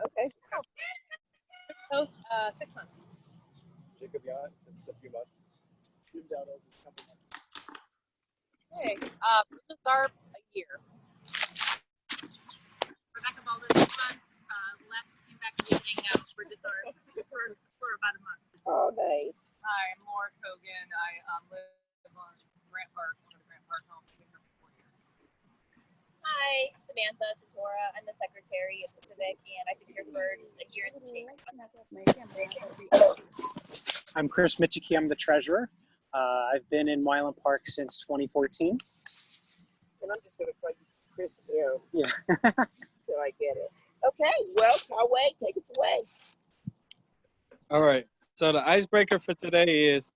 Okay. Oh, 6 months. Jacob Yacht, just a few months. Jim Dowdle, just a couple months. Okay. Bridget Tharp, a year. Rebecca Baldwin, 6 months. Left, came back visiting Bridget Tharp for about a month. Oh, nice. I'm Maura Kogan. I live on Grant Park, one of the Grant Park homes. I've been here for 4 years. Hi, Samantha Totora. I'm the secretary of the Civic, and I've been here for just a year and some change. I'm Chris Michiki. I'm the treasurer. I've been in Wyland Park since 2014. And I'm just going to call you Chris M. Yeah. Till I get it. Okay, well, Conway, take us away. All right. So the icebreaker for today is,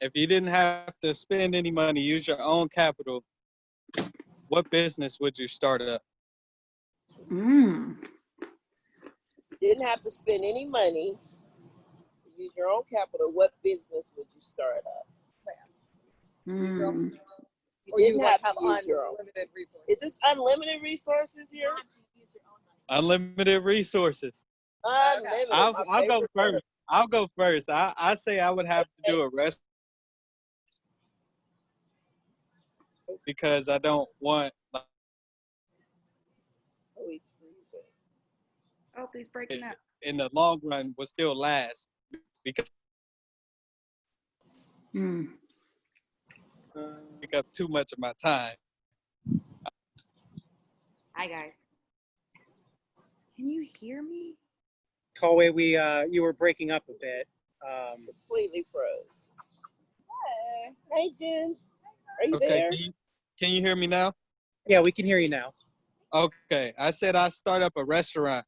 if you didn't have to spend any money, use your own capital, what business would you start up? Didn't have to spend any money. Use your own capital. What business would you start up? You didn't have to use your own. Unlimited resources. Is this unlimited resources here? Unlimited resources. Unlimited. I'll my go favorite first. word. I'll go first. I say I would have to do a rest because I don't want. Oh, he's freezing. Oh, he's breaking up. In the long run will still last because pick up too much of my time. Hi, guys. Can you hear me? Conway, you were breaking up a bit. Completely froze. Hey, Jen. Are you Okay, there? can you hear me now? Yeah, we can hear you now. Okay, I said I start up a restaurant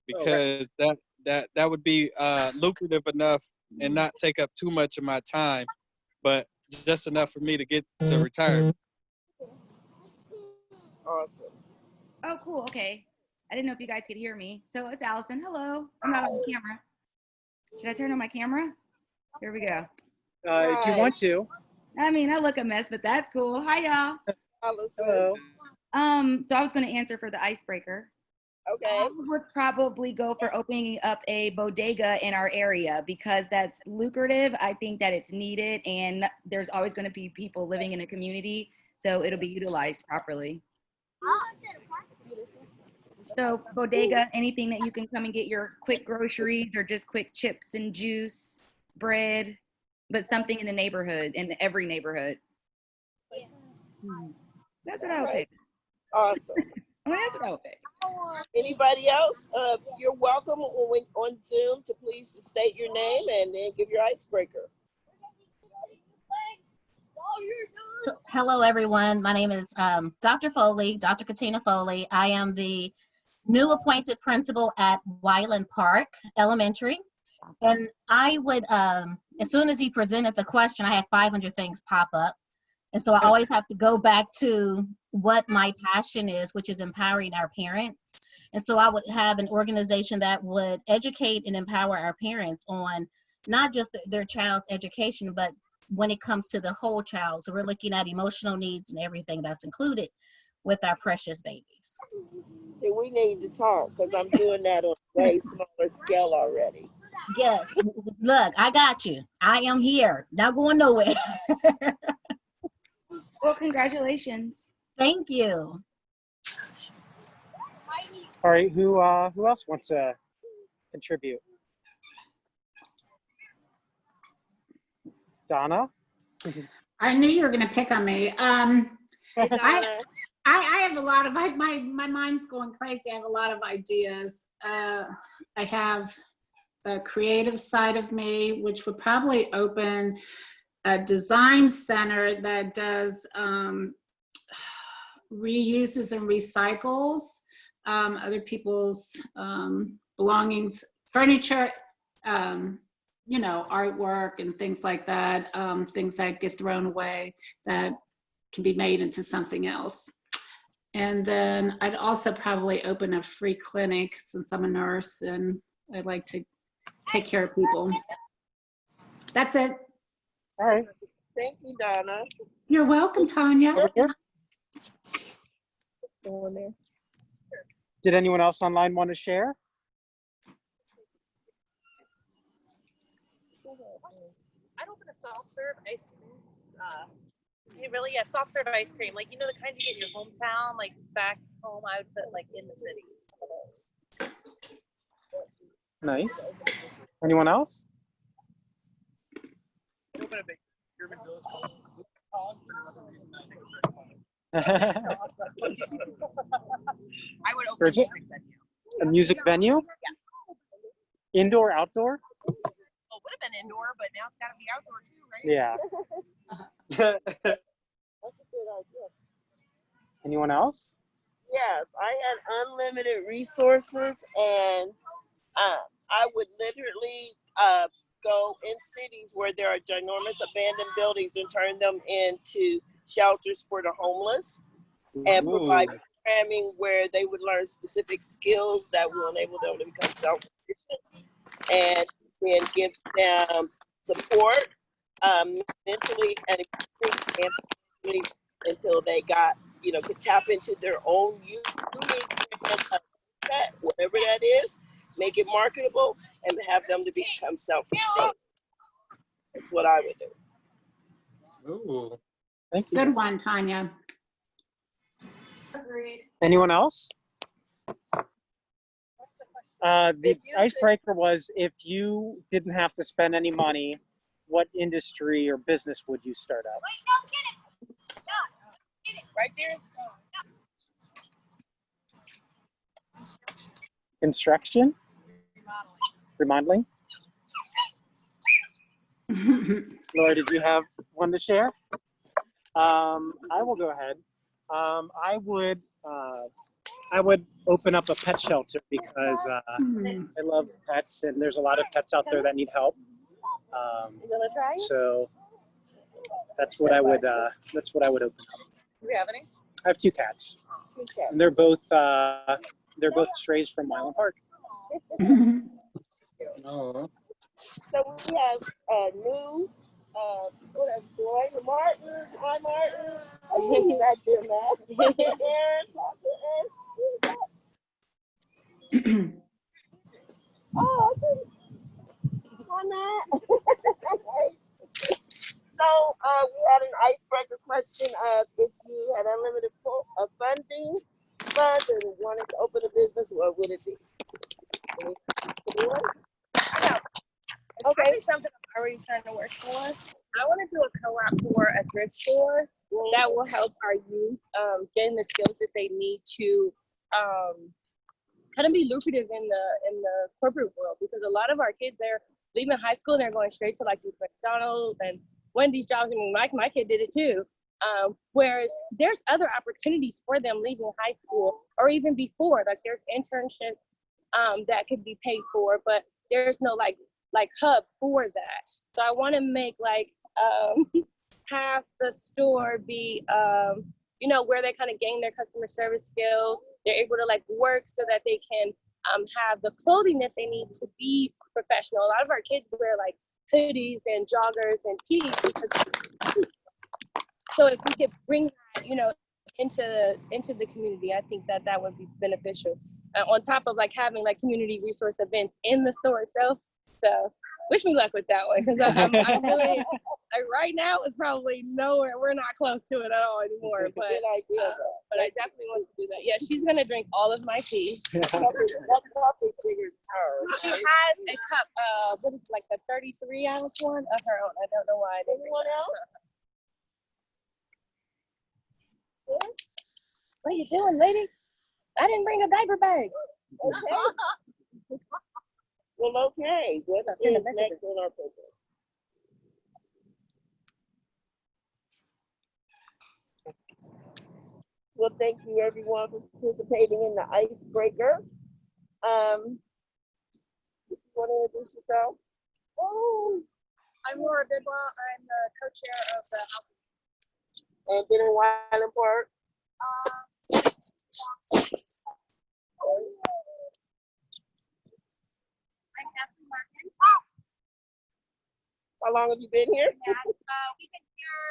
because that would be lucrative enough and not take up too much of my time, but just enough for me to get to retire. Awesome. Oh, cool. Okay. I didn't know if you guys could hear me. So it's Allison. Hello. I'm not on camera. Should I turn on my camera? Here we go. If you want to. I mean, I look a mess, but that's cool. Hi, y'all. Allison. Hello. So I was going to answer for the icebreaker. Okay. I would probably go for opening up a bodega in our area because that's lucrative. I think that it's needed, and there's always going to be people living in the community, so it'll be utilized properly. So bodega, anything that you can come and get your quick groceries or just quick chips and juice, bread, but something in the neighborhood, in every neighborhood. That's what I would pick. Awesome. I mean, that's what I would pick. Anybody else? You're welcome on Zoom to please state your name and then give your icebreaker. Hello, everyone. My name is Dr. Foley, Dr. Katina Foley. I am the new appointed principal at Wyland Park Elementary. And I would, as soon as he presented the question, I had 500 things pop up. And so I always have to go back to what my passion is, which is empowering our parents. And so I would have an organization that would educate and empower our parents on not just their child's education, but when it comes to the whole child. So we're looking at emotional needs and everything that's included with our precious babies. Yeah, we need to talk because I'm doing that on a way smaller scale already. Yes, look, I got you. I am here, not going nowhere. Well, congratulations. Thank you. All right, who else wants to contribute? Donna? I knew you were going to pick on me. Hey, Donna. I have a lot of, my mind's going crazy. I have a lot of ideas. I have the creative side of me, which would probably open a design center that does reuses and recycles other people's belongings, furniture, you know, artwork and things like that, things that get thrown away that can be made into something else. And then I'd also probably open a free clinic since I'm a nurse and I like to take care of people. That's it. All right. Thank you, Donna. You're welcome, Tanya. Over here. Did anyone else online want to share? I'd open a soft serve ice cream. Soft serve ice cream. Like, you know, the kind you get in your hometown, like back home, I would put like in the city. Nice. Anyone else? Open a big urban village called Pond for no other reason. I think it's very fun. I would open Bridget? A music venue? Yes. Indoor, outdoor? Oh, would have been indoor, but now it's got to be outdoor too, right? Yeah. That's a good idea. Anyone else? Yes, I had unlimited resources, and I would literally go in cities where there are ginormous abandoned buildings and turn them into shelters for the homeless, and provide programming where they would learn specific skills that will enable them to become self-sufficient, and then give them support mentally and physically until they got, could tap into their own unique whatever that is, make it marketable, and have them to become self-sustained. That's what I would do. Ooh. Thank you. Good one, Tanya. Agreed. Anyone else? What's the question? The If you icebreaker was, if you didn't have to spend any money, what industry or business would you start up? Wait, no, get it. Stop. Get it. Right there. Construction? Remodeling? Laura, did you have one to share? I will go ahead. I would open up a pet shelter because I love pets, and there's a lot of pets out there that need help. You gonna try it? So that's what I would open up. Do we have any? I have 2 cats, Okay. and they're both strays from Mylan Park. Oh. So we have new, Floyd Martin, hi Martin. He's back there, Matt. Aaron, and oh, okay. Hi, Matt. So we had an icebreaker question of if you had unlimited funding funds and wanted to open a business, what would it be? It's actually something I'm already trying to work for. I want to do a co-op for a thrift store that will help our youth gain the skills that they need to kind of be lucrative in the corporate world, because a lot of our kids, they're leaving high school and they're going straight to like these McDonald's and Wendy's jobs. I mean, my kid did it too. Whereas there's other opportunities for them leaving high school or even before, like there's internships that could be paid for, but there's no like hub for that. So I want to make like have the store be where they kind of gain their customer service skills. They're able to like work so that they can have the clothing that they need to be professional. A lot of our kids wear like hoodies and joggers and tees so if we could bring that, into the community, I think that would be beneficial. On top of like having like community resource events in the store itself. So wish me luck with that one, because I'm really like right now it's probably nowhere. We're not close to it at all anymore. But Good idea. but I definitely want to do that. Yeah, she's gonna drink all of my tea. That's probably figured her. She has a cup, what is it, like the 33-ounce one of her own. I don't know why I didn't. Anyone else? What are you doing, lady? I didn't bring a diaper bag. Okay. Well, okay. What I'll is send a message. next on our program? Well, thank you everyone for participating in the icebreaker. If you want to introduce yourself? Oh, I'm Laura Bidwell. I'm the co-chair of the House. and been in Wyland Park. I'm Kathleen Martin. How long have you been here? And we've been here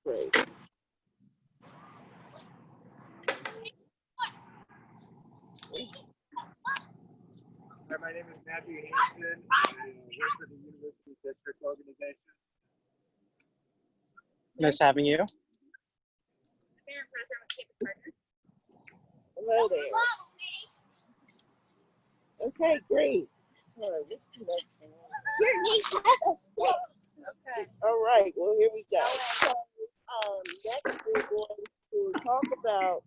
Great. Hi, my name is Matthew Hansen. I work for the University District Organization. Nice having you. Hello there. Okay, great. All right, what's the next one? Okay. All right, well, here we go. So, next we're going to talk about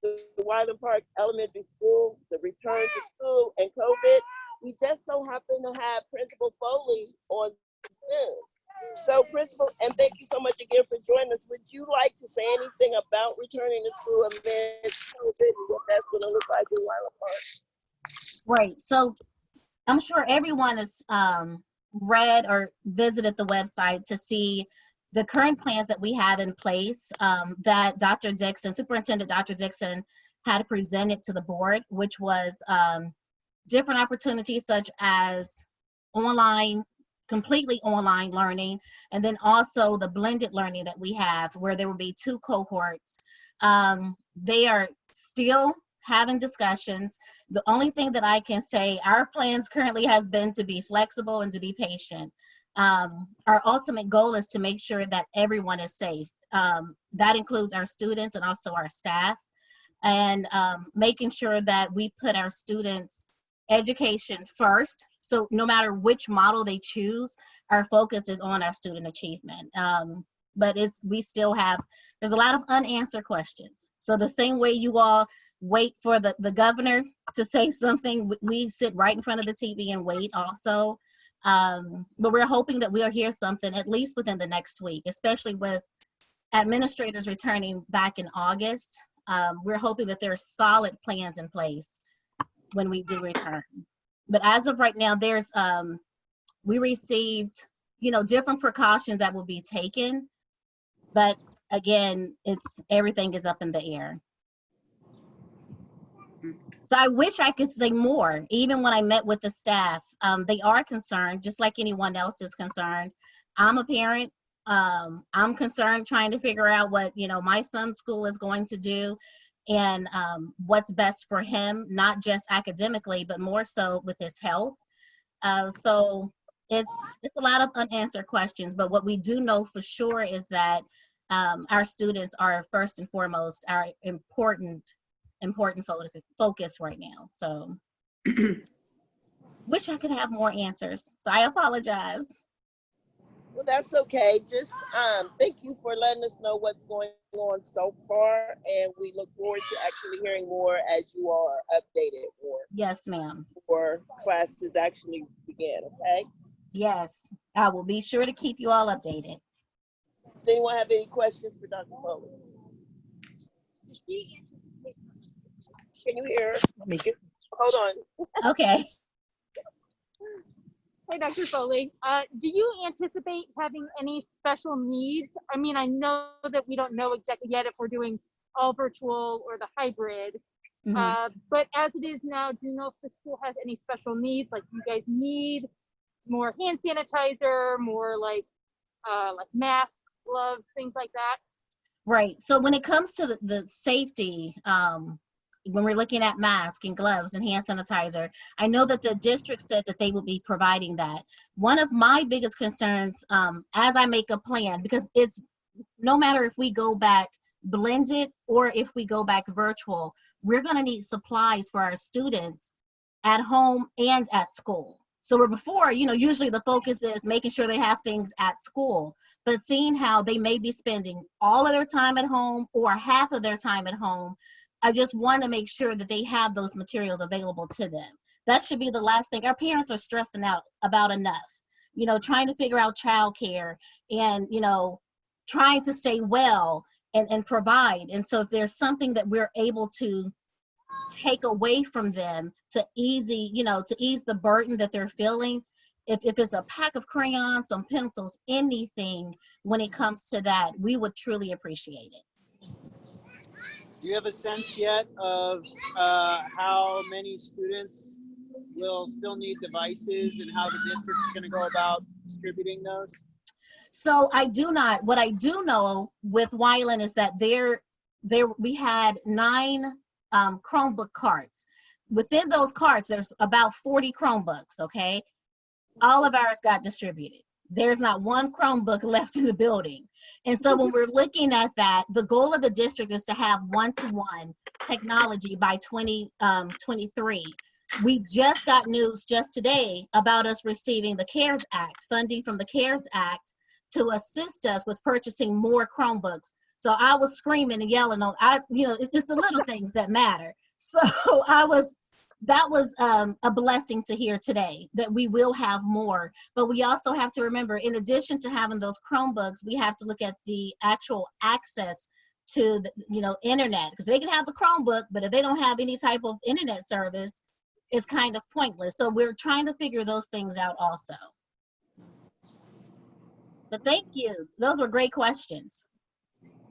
the Wyland Park Elementary School, the return to school, and COVID. We just so happen to have Principal Foley on Zoom. So, Principal, and thank you so much again for joining us. Would you like to say anything about returning to school amidst COVID and what that's going to look like in Wyland Park? Right. So I'm sure everyone has read or visited the website to see the current plans that we have in place that Dr. Dixon, Superintendent Dr. Dixon, had presented to the board, which was different opportunities such as online, completely online learning, and then also the blended learning that we have where there will be 2 cohorts. They are still having discussions. The only thing that I can say, our plans currently has been to be flexible and to be patient. Our ultimate goal is to make sure that everyone is safe. That includes our students and also our staff, and making sure that we put our students' education first. So no matter which model they choose, our focus is on our student achievement. But we still have, there's a lot of unanswered questions. So the same way you all wait for the governor to say something, we sit right in front of the TV and wait also. But we're hoping that we'll hear something at least within the next week, especially with administrators returning back in August. We're hoping that there are solid plans in place when we do return. But as of right now, there's we received, different precautions that will be taken. But again, everything is up in the air. So I wish I could say more. Even when I met with the staff, they are concerned, just like anyone else is concerned. I'm a parent. I'm concerned trying to figure out what, my son's school is going to do and what's best for him, not just academically, but more so with his health. So it's a lot of unanswered questions, but what we do know for sure is that our students are first and foremost our important focus right now. So wish I could have more answers. So I apologize. Well, that's okay. Just thank you for letting us know what's going on so far, and we look forward to actually hearing more as you are updated more. Yes, ma'am. Before classes actually begin, okay? Yes, I will be sure to keep you all updated. Does anyone have any questions for Dr. Foley? Can you hear her? Let me hold on. Okay. Hi, Dr. Foley. Do you anticipate having any special needs? I mean, I know that we don't know exactly yet if we're doing all virtual or the hybrid, but as it is now, do you know if the school has any special needs? Like, you guys need more hand sanitizer, more like masks, gloves, things like that? Right. So when it comes to the safety, when we're looking at masks and gloves and hand sanitizer, I know that the district said that they will be providing that. One of my biggest concerns as I make a plan, because it's no matter if we go back blended or if we go back virtual, we're going to need supplies for our students at home and at school. So where before, usually the focus is making sure they have things at school, but seeing how they may be spending all of their time at home or half of their time at home, I just want to make sure that they have those materials available to them. That should be the last thing. Our parents are stressing out about enough, trying to figure out childcare and, trying to stay well and provide. And so if there's something that we're able to take away from them to ease the burden that they're feeling, if it's a pack of crayons, some pencils, anything when it comes to that, we would truly appreciate it. Do you have a sense yet of how many students will still need devices and how the district's going to go about distributing those? So I do not. What I do know with Wyland is that we had 9 Chromebook carts. within those carts, there's about 40 Chromebooks, okay? All of ours got distributed. There's not one Chromebook left in the building. And so when we're looking at that, the goal of the district is to have one-to-one technology by 2023. We just got news just today about us receiving the CARES Act, funding from the CARES Act to assist us with purchasing more Chromebooks. So I was screaming and yelling on, it's the little things that matter. So that was a blessing to hear today, that we will have more. But we also have to remember, in addition to having those Chromebooks, we have to look at the actual access to the internet, because they can have the Chromebook, but if they don't have any type of internet service, it's kind of pointless. So we're trying to figure those things out also. But thank you. Those were great questions.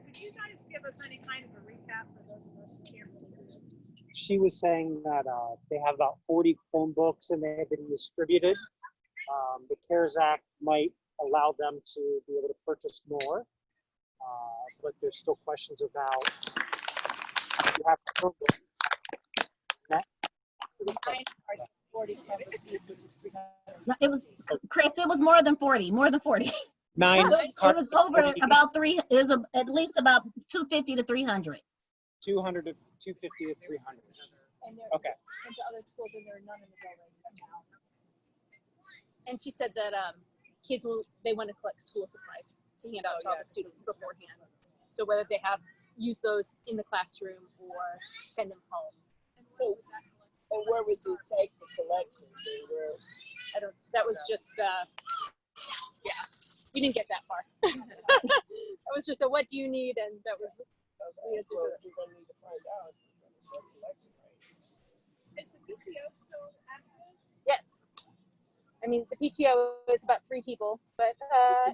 Could you guys give us any kind of a recap for those of us who can't really hear? She was saying that they have about 40 Chromebooks and they have been distributed. The CARES Act might allow them to be able to purchase more, but there's still questions about you have Chromebooks. No, it was, Chris, it was more than 40, more than 40. Nine. It was over about three, it was at least about 250 to 300. 200 to 250 to 300. Okay. Into other schools, and there are none in the building now. And she said that kids they want to collect school supplies to hand out to all the students beforehand. So whether they use those in the classroom or send them home. So, and where would you take the collection to? That was just, we didn't get that far. That was just what do you need? And that was, we had to do it. We're going to need to find out. Is the PTO still active? Yes. I mean, the PTO is about 3 people, but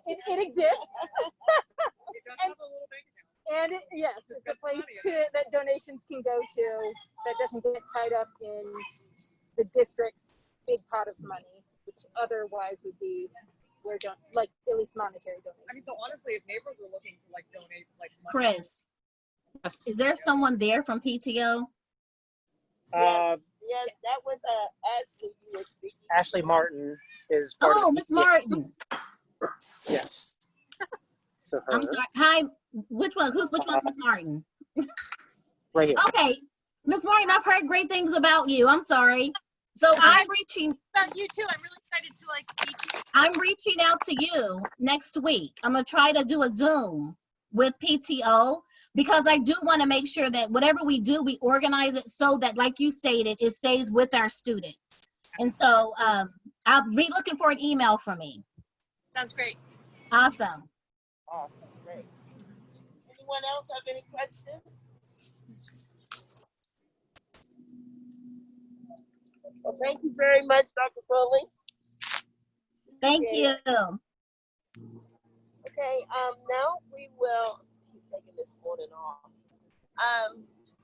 it exists. It does have a little bank account. And yes, it's a place that donations can go to that doesn't get tied up in the district's big pot of money, which otherwise would be at least monetary donations. I mean, so honestly, if neighbors were looking to donate money, Chris, is there someone there from PTO? Yes, that was Ashley you were speaking. Ashley Martin is part of Miss Martin. Yes. So her, I'm sorry. Hi, which one's Miss Martin? right here. Okay, Miss Martin, I've heard great things about you. I'm sorry. So I'm reaching. About you too. I'm really excited to meet you. I'm reaching out to you next week. I'm gonna try to do a Zoom with PTO, because I do want to make sure that whatever we do, we organize it so that, like you stated, it stays with our students. And so I'll be looking for an email from me. Sounds great. Awesome. Awesome, great. Anyone else have any questions? Well, thank you very much, Dr. Foley. Thank you. Okay, now we will, taking this on and off,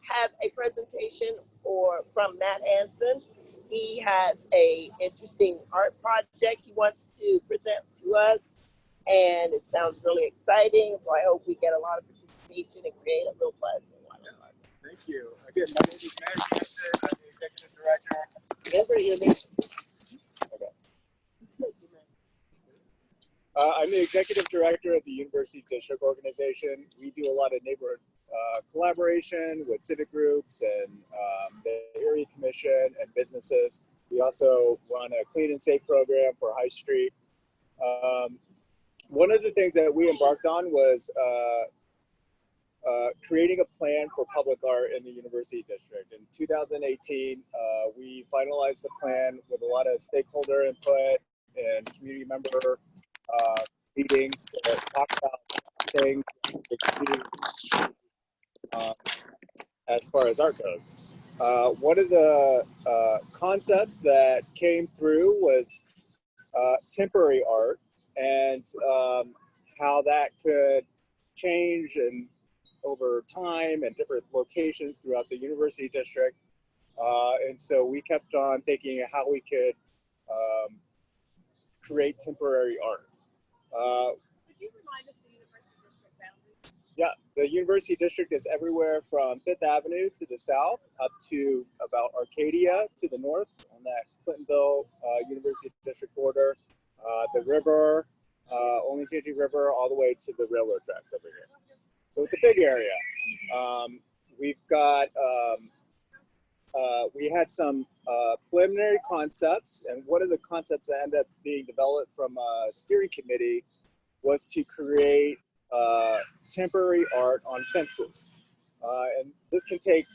have a presentation from Matt Anson. He has a interesting art project he wants to present to us, and it sounds really exciting. So I hope we get a lot of participation and create a real buzz. Thank you. Again, my name is Matt Hansen. I'm the executive director. I'm the executive director of the University District Organization. We do a lot of neighborhood collaboration with civic groups and the area commission and businesses. We also run a clean and safe program for High Street. One of the things that we embarked on was creating a plan for public art in the University District. In 2018, we finalized the plan with a lot of stakeholder input and community member meetings to talk about things as far as art goes. One of the concepts that came through was temporary art, and how that could change and over time and different locations throughout the University District. And so we kept on thinking of how we could create temporary art. Could you remind us the University District boundaries? Yeah, the University District is everywhere from Fifth Avenue to the south up to about Arcadia to the north on that Clintonville University District border. The river, Olentangy River, all the way to the railroad tracks over here. So it's a big area. We've got, we had some preliminary concepts, and one of the concepts that ended up being developed from a steering committee was to create temporary art on fences. And this can take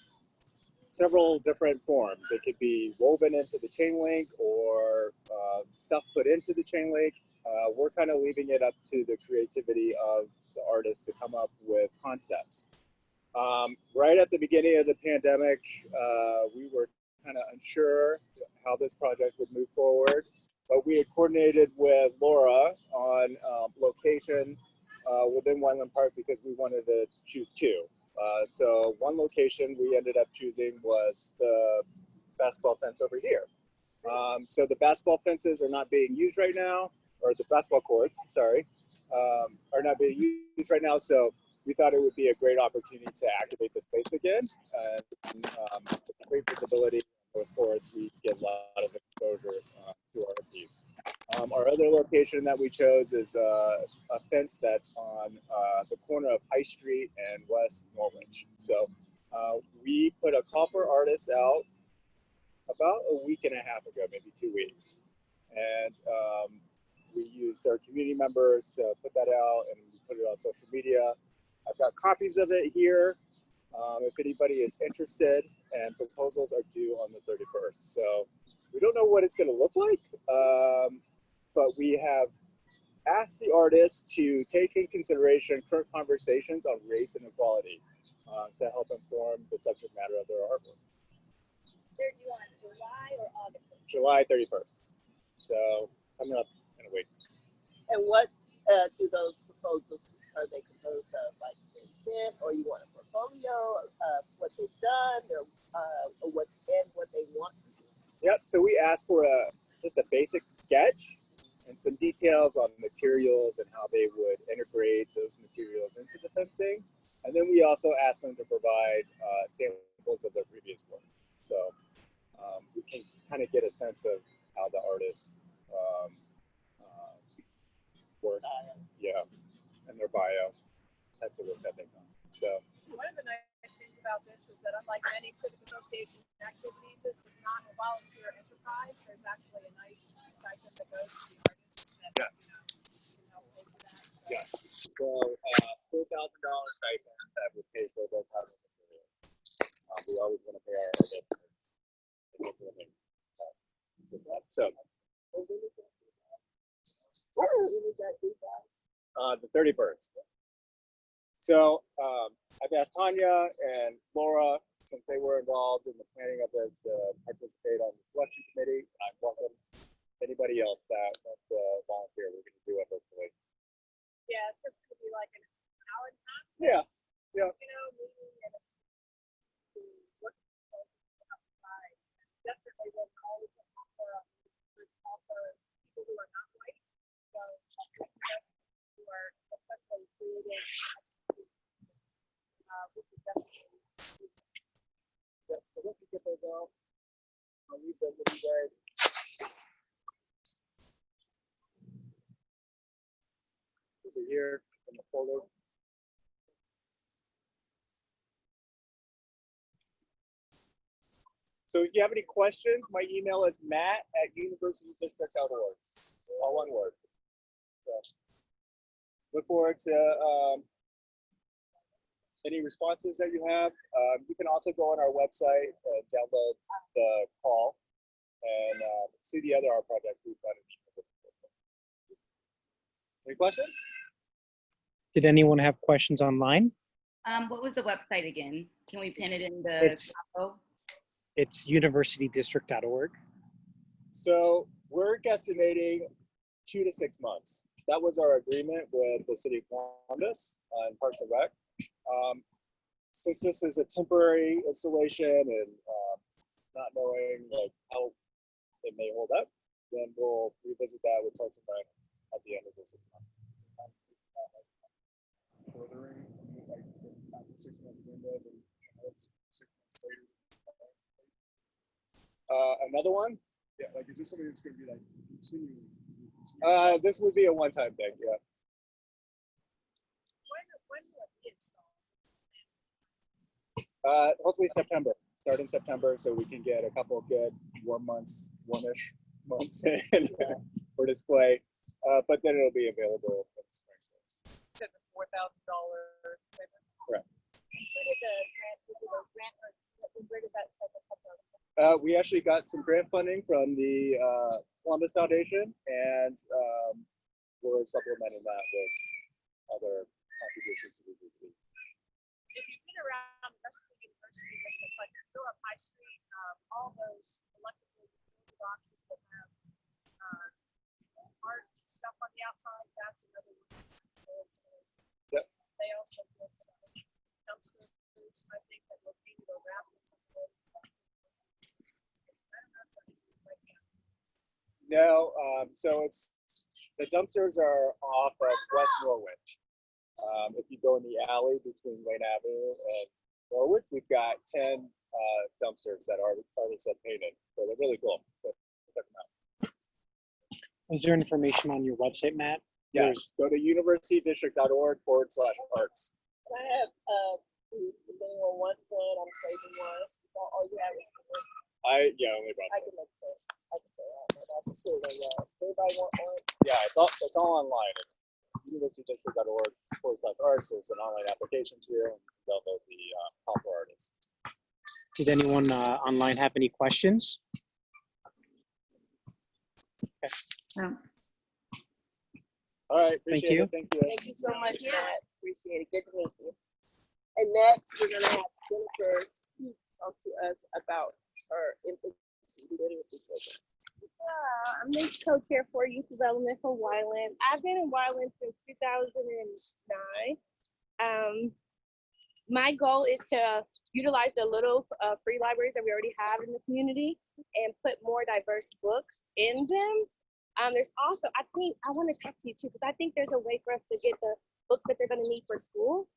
several different forms. It could be woven into the chain link or stuff put into the chain link. We're kind of leaving it up to the creativity of the artists to come up with concepts. Right at the beginning of the pandemic, we were kind of unsure how this project would move forward, but we had coordinated with Laura on location within Wineland Park because we wanted to choose two. So one location we ended up choosing was the basketball fence over here. So the basketball fences are not being used right now, or the basketball courts, sorry, are not being used right now. So we thought it would be a great opportunity to activate the space again. And great visibility. Of course, we get a lot of exposure to our piece. Our other location that we chose is a fence that's on the corner of High Street and West Norwich. So we put a call for artists out about a week and a half ago, maybe 2 weeks. And we used our community members to put that out, and we put it on social media. I've got copies of it here if anybody is interested, and proposals are due on the 31st. So we don't know what it's going to look like, but we have asked the artists to take in consideration current conversations on race and equality to help inform the subject matter of their artwork. They're due on July or August? July 31st. So coming up in a week. And what do those proposals, are they composed of, like intent, or you want a portfolio of what they've done, or what they want to do? Yep, so we asked for just a basic sketch and some details on materials and how they would integrate those materials into the fencing. And then we also asked them to provide samples of their previous work. So we can kind of get a sense of how the artists work, yeah, and their bio, types of work that they've done. So One of the nice things about this is that unlike many civic association activities, this is not a volunteer enterprise. There's actually a nice stipend that goes to the artists. Yes. Pay for that. So. yes, so $4,000 stipend that would pay for those kinds of materials. We always want to pay our artists. So the 31st. So I've asked Tanya and Laura, since they were involved in the planning of the participate on the selection committee. I'm welcome anybody else that wants to volunteer. We're going to do it hopefully. Yeah, it's just going to be like an hour and a half. Yeah, yeah. You know, meeting and work outside. Definitely will always offer people who are not white. So who are especially creative. We could definitely. Yeah, so let me get those out. I'll leave them with you guys. Over here in the folder. So if you have any questions, my email is matt@universitydistrict.org. All one word. So look forward to any responses that you have. You can also go on our website and download the call and see the other art projects we've done. Any questions? Did anyone have questions online? What was the website again? Can we pin it in the It's- combo? It's universitydistrict.org. So we're guesstimating 2 to 6 months. That was our agreement with the city of Columbus and Parks and Rec. Since this is a temporary installation and not knowing like how it may hold up, then we'll revisit that with Parks and Rec at the end of the 6 months. Another one? Yeah, like, is this something that's going to be like continuing? This would be a one-time thing, yeah. When will it be installed? Hopefully September, start in September, so we can get a couple of good warm months, warmish months in for display. But then it'll be available in the spring. It's a $4,000 payment. Correct. Where did the grant, is it a grant or where did that second come from? We actually got some grant funding from the Columbus Foundation, and we're supplementing that with other contributions that we've received. If you've been around the rest of the university, there's like go up High Street, all those electrical utility boxes that have art stuff on the outside. That's another one. Yep. They also get some dumpsters, I think, that will be around this. No, so it's the dumpsters are off of West Norwich. If you go in the alley between Wayne Avenue and Norwich, we've got 10 dumpsters that are already set painted. So they're really cool. So check them out. Is there information on your website, Matt? Yes, go to universitydistrict.org/arts. I have, if anyone wants one, I'm saving one. All you have is Only about I can make this. I can say that. That's cool. Everybody want one? Yeah, it's all online. universitydistrict.org/arts. There's an online application to you, and download the Hopper Artist. Did anyone online have any questions? Okay. All right, Thank appreciate you. it. Thank you. Thank you so much, Matt. Appreciate it. Good to meet you. And next, we're gonna have Jennifer Keats talk to us about her infancy literacy program. I'm the co-chair for youth development for Wyland. I've been in Wyland since 2009. My goal is to utilize the little free libraries that we already have in the community and put more diverse books in them. There's also, I think, I want to talk to you too, because I think there's a way for us to get the books that they're going to need for school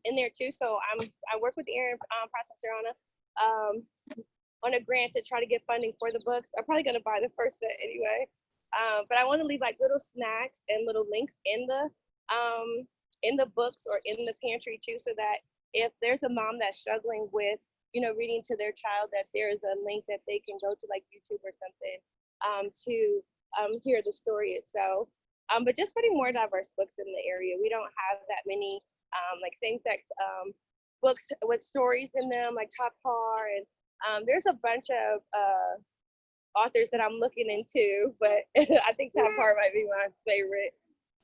in there too. So I work with Aaron, Processor on a grant to try to get funding for the books. I'm probably going to buy the first set anyway. But I want to leave like little snacks and little links in the books or in the pantry too, so that if there's a mom that's struggling with, reading to their child, that there's a link that they can go to, like YouTube or something, to hear the story itself. But just putting more diverse books in the area. We don't have that many like same-sex books with stories in them, like Top Par, and there's a bunch of authors that I'm looking into, but I think Top Par might be my favorite.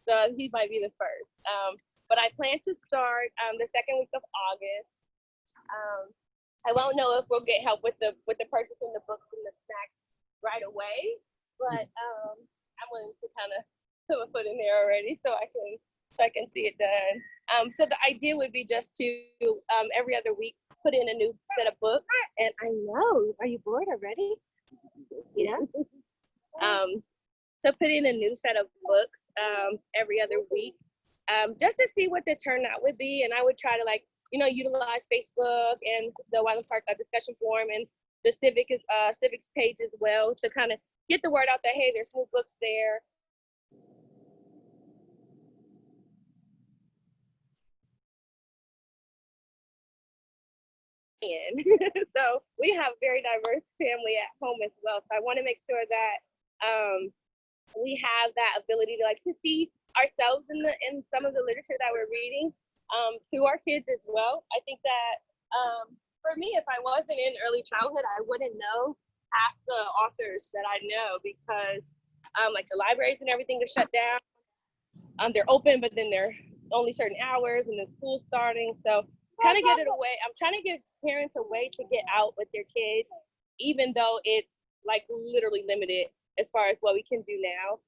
So he might be the first. But I plan to start the second week of August. I won't know if we'll get help with the purchasing the books and the snacks right away, but I'm willing to kind of put my foot in there already so I can see it done. So the idea would be just to every other week put in a new set of books. And I know, are you bored already? Yeah. So put in a new set of books every other week, just to see what the turnout would be. And I would try to utilize Facebook and the Wyland Park discussion forum and the civics page as well, to kind of get the word out that, hey, there's new books there. So we have a very diverse family at home as well. So I want to make sure that we have that ability to see ourselves in some of the literature that we're reading to our kids as well. I think that for me, if I wasn't in early childhood, I wouldn't know half the authors that I know, because like the libraries and everything are shut down. They're open, but then they're only certain hours, and the school's starting. So kind of get it away. I'm trying to give parents a way to get out with their kids, even though it's like literally limited as far as what we can do now.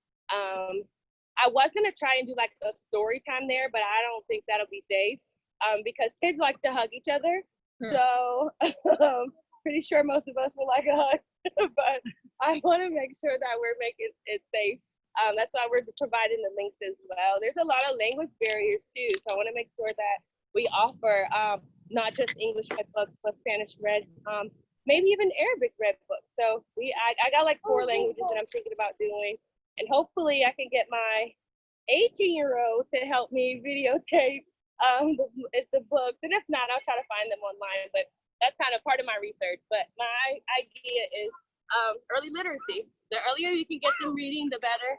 I was gonna try and do like a story time there, but I don't think that'll be safe because kids like to hug each other. So pretty sure most of us will like a hug, but I want to make sure that we're making it safe. That's why we're providing the links as well. There's a lot of language barriers too, so I want to make sure that we offer not just English read books, but Spanish read, maybe even Arabic read books. So I got like 4 languages that I'm thinking about doing, and hopefully I can get my 18-year-old to help me videotape the books, and if not, I'll try to find them online. But that's kind of part of my research. But my idea is early literacy. The earlier you can get them reading, the better.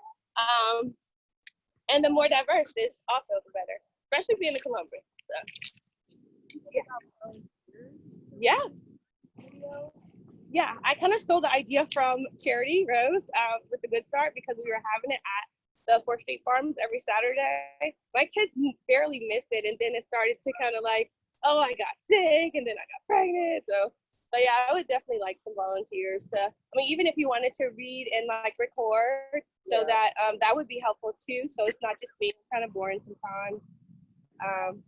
And the more diverse is also the better, especially being in Columbus. So, yeah. Yeah, I kind of stole the idea from Charity Rose with the Good Start, because we were having it at the 4th Street Farms every Saturday. My kids barely missed it, and then it started to kind of like, oh, I got sick, and then I got pregnant. So yeah, I would definitely like some volunteers to, I mean, even if you wanted to read and like record, so that that would be helpful too. So it's not just me, kind of boring sometimes.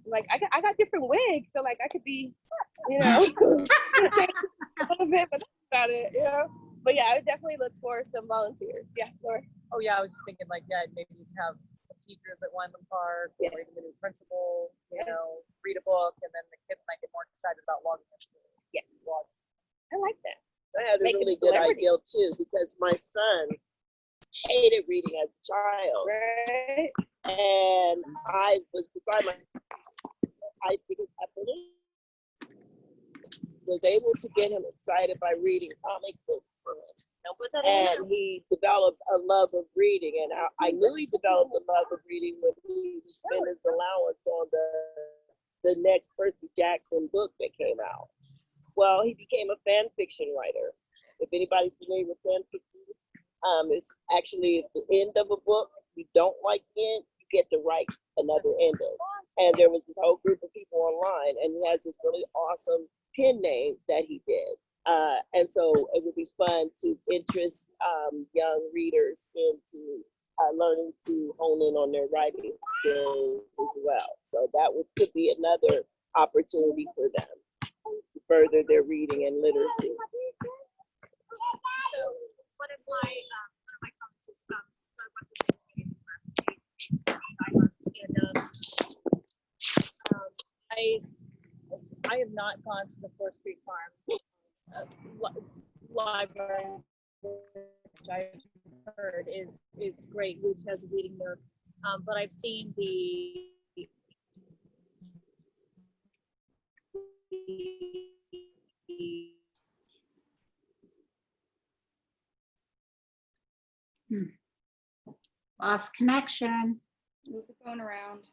Like I got different wigs, so like I could be, you know, change a little bit, but that's about it, you know. But yeah, I would definitely look for some volunteers. Yeah, Laura. Oh yeah, I was just thinking like, yeah, maybe you can have some teachers at Wineland Park, or even the new principal, you know, read a book, and then the kids might get more excited about logging into blog. I like that. I had a really good idea too, because my son hated reading as a child. Right. And I was beside I was able to get him excited by reading comic books for him. And he developed a love of reading. And I knew he developed a love of reading when he spent his allowance on the next Percy Jackson book that came out. Well, he became a fan fiction writer. If anybody's familiar with fan fiction, it's actually at the end of a book. You don't like the end, you get to write another ending. And there was this whole group of people online, and he has this really awesome pen name that he did. And so it would be fun to interest young readers into learning to hone in on their writing skills as well. So that could be another opportunity for them to further their reading and literacy. So one of my comments is I have not gone to the 4th Street Farms library, which I've heard is great, which has a reading nook. But I've seen the Lost connection. Move the phone around.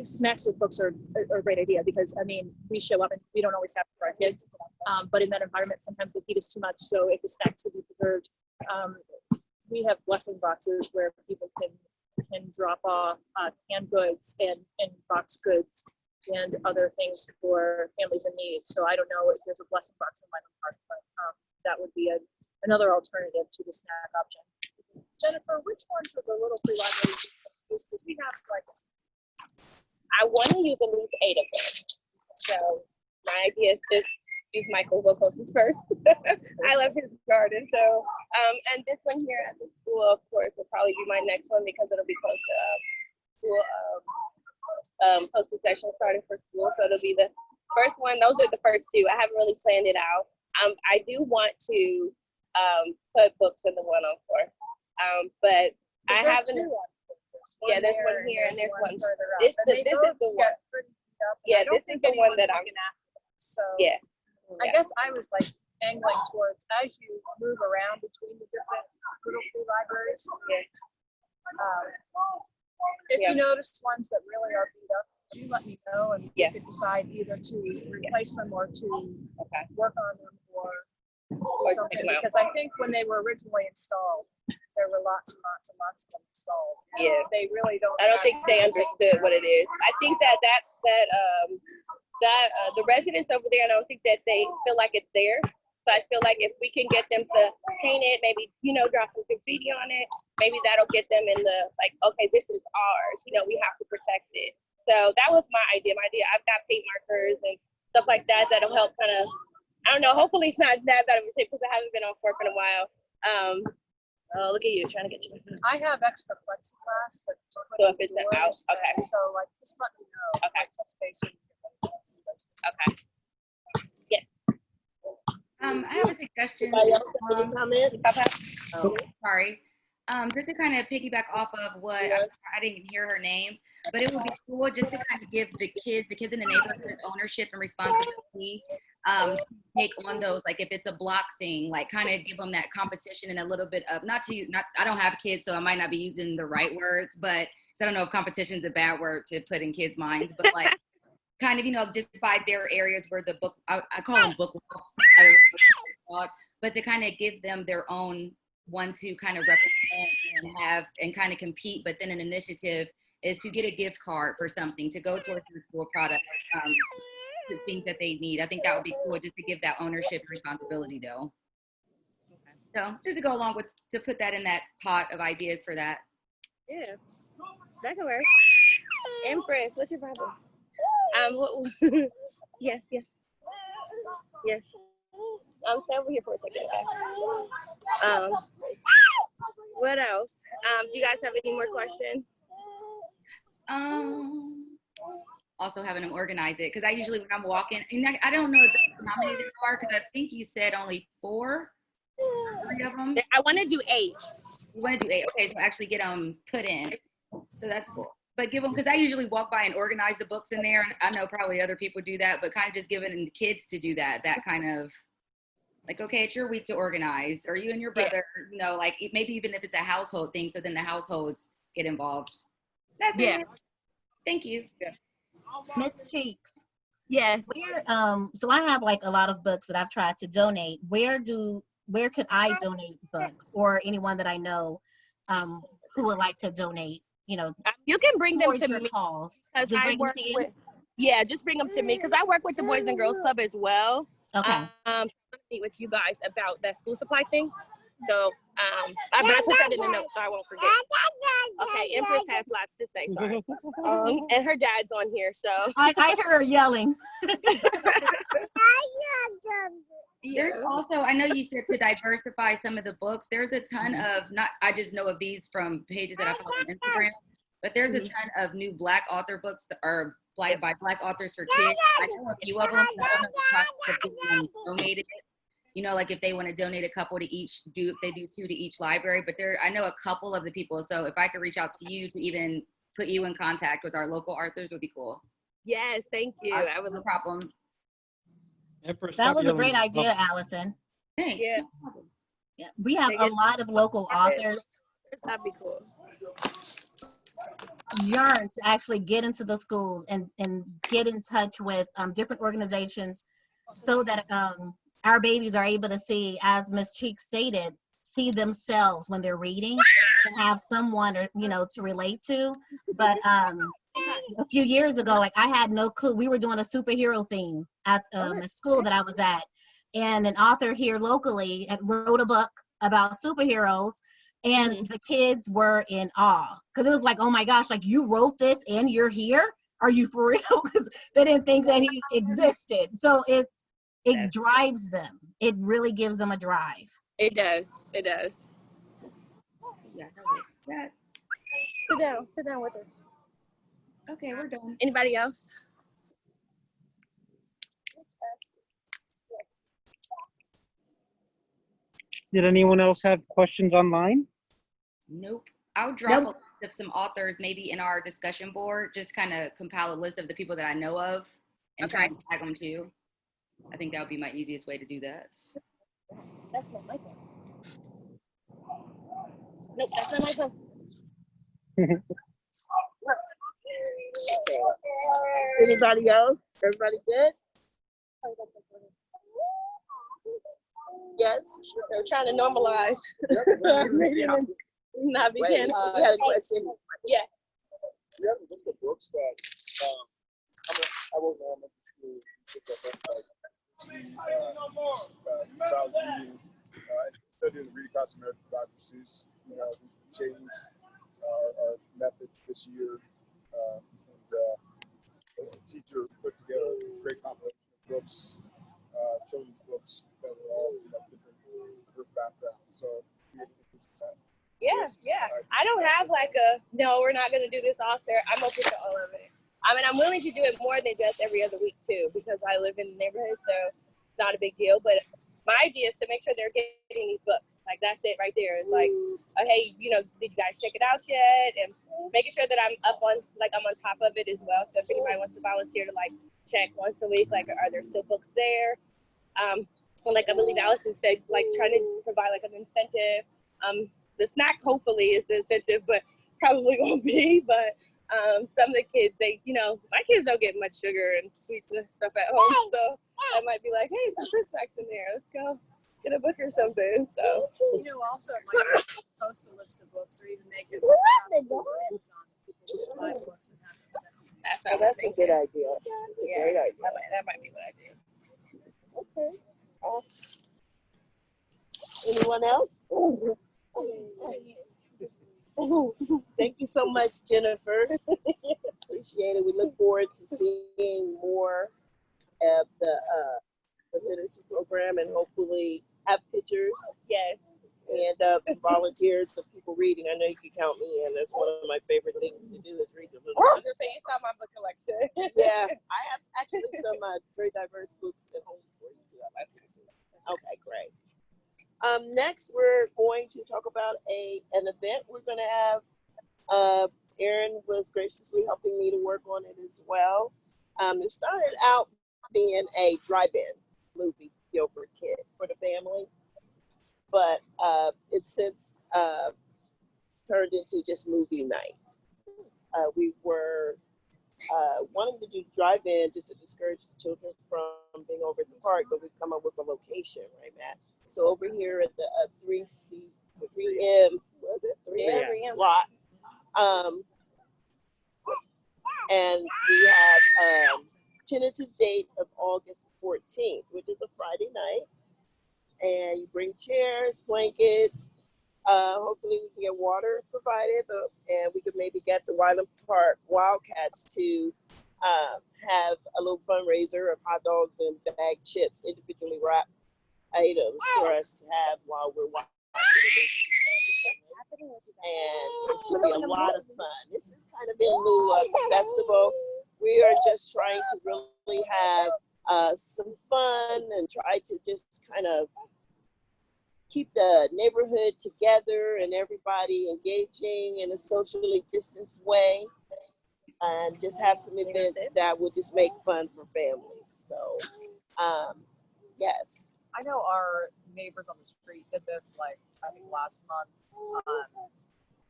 snacks with books are a great idea, because I mean, we show up and we don't always have it for our kids, but in that environment sometimes they feed us too much. So if the snacks could be preserved, we have blessing boxes where people can drop off canned goods and box goods and other things for families in need. So I don't know if there's a blessing box in Wineland Park, but that would be another alternative to the snack option. Jennifer, which ones are the little free libraries? Because we have like, I want to use at least 8 of them. So my idea is to use Michael Wilcox's first. I love his garden. So, and this one here at the school, of course, will probably be my next one, because it'll be close to school, close to session starting for school. So it'll be the first one. Those are the first 2. I haven't really planned it out. I do want to put books in the 104. But I haven't. Yeah, there's one here and there's one further up. This is the one. Yeah, this is the one that I'm. So yeah. I guess I was like angling towards, as you move around between the different little free libraries. If you notice ones that really are beat up, do let me know, and you could decide either to replace them or to work on them or do something. Because I think when they were originally installed, there were lots and lots and lots of them installed. Yeah, they really don't. I don't think they understood what it is. I think that the residents over there, I don't think that they feel like it's theirs. So I feel like if we can get them to paint it, maybe, draw some graffiti on it, maybe that'll get them in the, like, okay, this is ours, we have to protect it. So that was my idea. I've got paint markers and stuff like that that'll help kind of, I don't know, hopefully it's not that bad of a shape, because I haven't been on 4th in a while. Oh, look at you trying to get you. I have extra plexiglass that. So if it's out, okay. So like, just let me know. Okay. Touch base when you Okay. Yes. I have a suggestion. Anybody else have any comments? Sorry. Just to kind of piggyback off of what I didn't hear her name, but it would be cool just to kind of give the kids in the neighborhood ownership and responsibility to take on those, like if it's a block thing, like kind of give them that competition and a little bit of I don't have kids, so I might not be using the right words, but I don't know if competition is a bad word to put in kids' minds, but like kind of, just by their areas where the book, I call them book lots, but to kind of give them their own one to kind of represent and have and kind of compete, but then an initiative is to get a gift card for something to go towards the school product, the things that they need. I think that would be cool just to give that ownership and responsibility though. So just to go along with, to put that in that pot of ideas for that. Yeah, that can work. Empress, what's your problem? Yes. Stay over here for a second. Okay. What else? Do you guys have any more questions? Also having them organize it, because I usually when I'm walking, and I don't know how many there are, because I think you said only 3 of them. I want to do 8. You want to do 8? Okay, so actually get them put in. So that's cool. But give them, because I usually walk by and organize the books in there. And I know probably other people do that, but kind of just giving the kids to do that kind of like, okay, it's your week to organize, or you and your brother, like maybe even if it's a household thing, so then the households get involved. That's it. Thank you. Miss Cheeks. Yes. So I have like a lot of books that I've tried to donate. Where could I donate books, or anyone that I know who would like to donate? You can bring them to me. Just bring them to you? Just bring them to me, because I work with the Boys and Girls Club as well. Okay. I'm going to meet with you guys about that school supply thing. So, but I put that in the notes so I won't forget. Okay, Empress has lots to say. Sorry. And her dad's on here, so I heard her yelling. There's also, I know you said to diversify some of the books. There's a ton of, I just know of these from pages that I follow on Instagram, but there's a ton of new Black author books that are by Black authors for kids. I know a few of them. I don't know the process of getting donated. Like if they want to donate a couple to each, if they do 2 to each library, but I know a couple of the people. So if I could reach out to you to even put you in contact with our local authors would be cool. Yes, thank you. I would no problem. That was a great idea, Allison. Thanks. Yeah. We have a lot of local authors. That'd be cool. Yearn to actually get into the schools and get in touch with different organizations, so that our babies are able to see, as Ms. Cheeks stated, see themselves when they're reading and have someone to relate to. But a few years ago, like I had no clue. We were doing a superhero theme at the school that I was at, and an author here locally had wrote a book about superheroes, and the kids were in awe, because it was like, oh my gosh, like you wrote this and you're here? Are you for real? Because they didn't think that he existed. So it drives them. It really gives them a drive. It does. It does. Yeah. Sit down with her. Okay, we're done. Anybody else? Did anyone else have questions online? Nope. I'll drop a list of some authors maybe in our discussion board, just kind of compile a list of the people that I know of and try and tag them too. I think that would be my easiest way to do that. That's not my phone. Nope, that's not my phone. Anybody else? Everybody good? Yes. They're trying to normalize. Not be Wait, kidding. we had a question. Yeah. You have a list of books that I work in elementary school. Child reading, studying the reading class, American Dr. Seuss. We changed our method this year, and a teacher put together a great compilation of books, children's books that were all from different backgrounds. So we Yeah, yeah. I don't have like a, no, we're not going to do this often. I'm open to all of it. I mean, I'm willing to do it more than just every other week too, because I live in the neighborhood, so it's not a big deal. But my idea is to make sure they're getting these books. Like that's it right there. It's like, hey, you know, did you guys check it out yet? And making sure that I'm up on, like I'm on top of it as well. So if anybody wants to volunteer to like check once a week, like are there still books there? And like I believe Allison said, like trying to provide like an incentive. The snack hopefully is the incentive, but probably won't be. But some of the kids, they, you know, my kids don't get much sugar and sweets and stuff at home, so I might be like, hey, some fruit snacks in there. Let's go get a book or something. So You know, also it might post a list of books or even make it. that's a good idea. It's a great idea. That might be what I do. Okay. Anyone else? Thank you so much, Jennifer. Appreciate it. We look forward to seeing more of the literacy program and hopefully have pictures. Yes. And some volunteers of people reading. I know you can count me in. That's one of my favorite things to do is read the I was literacy. just saying, you saw my book collection. Yeah, I have actually some very diverse books at home for you too. I like to see. Okay, great. Next, we're going to talk about an event we're going to have. Erin was graciously helping me to work on it as well. It started out being a drive-in movie deal for kids, for the family, but it's since turned into just movie night. We were wanting to do drive-in just to discourage the children from being over at the park, but we've come up with a location, right, Matt? So over here at the 3M, was it? 3M lot. And we have tentative date of August 14th, which is a Friday night. And you bring chairs, blankets. Hopefully we can get water provided, and we could maybe get the Wyland Park Wildcats to have a little fundraiser of hot dogs and bagged chips, individually wrapped items for us to have while we're watching the movie. And it should be a lot of fun. This is kind of in lieu of the festival. We are just trying to really have some fun and try to just kind of keep the neighborhood together and everybody engaging in a socially distanced way, and just have some events that will just make fun for families. So, yes. I know our neighbors on the street did this like I think last month.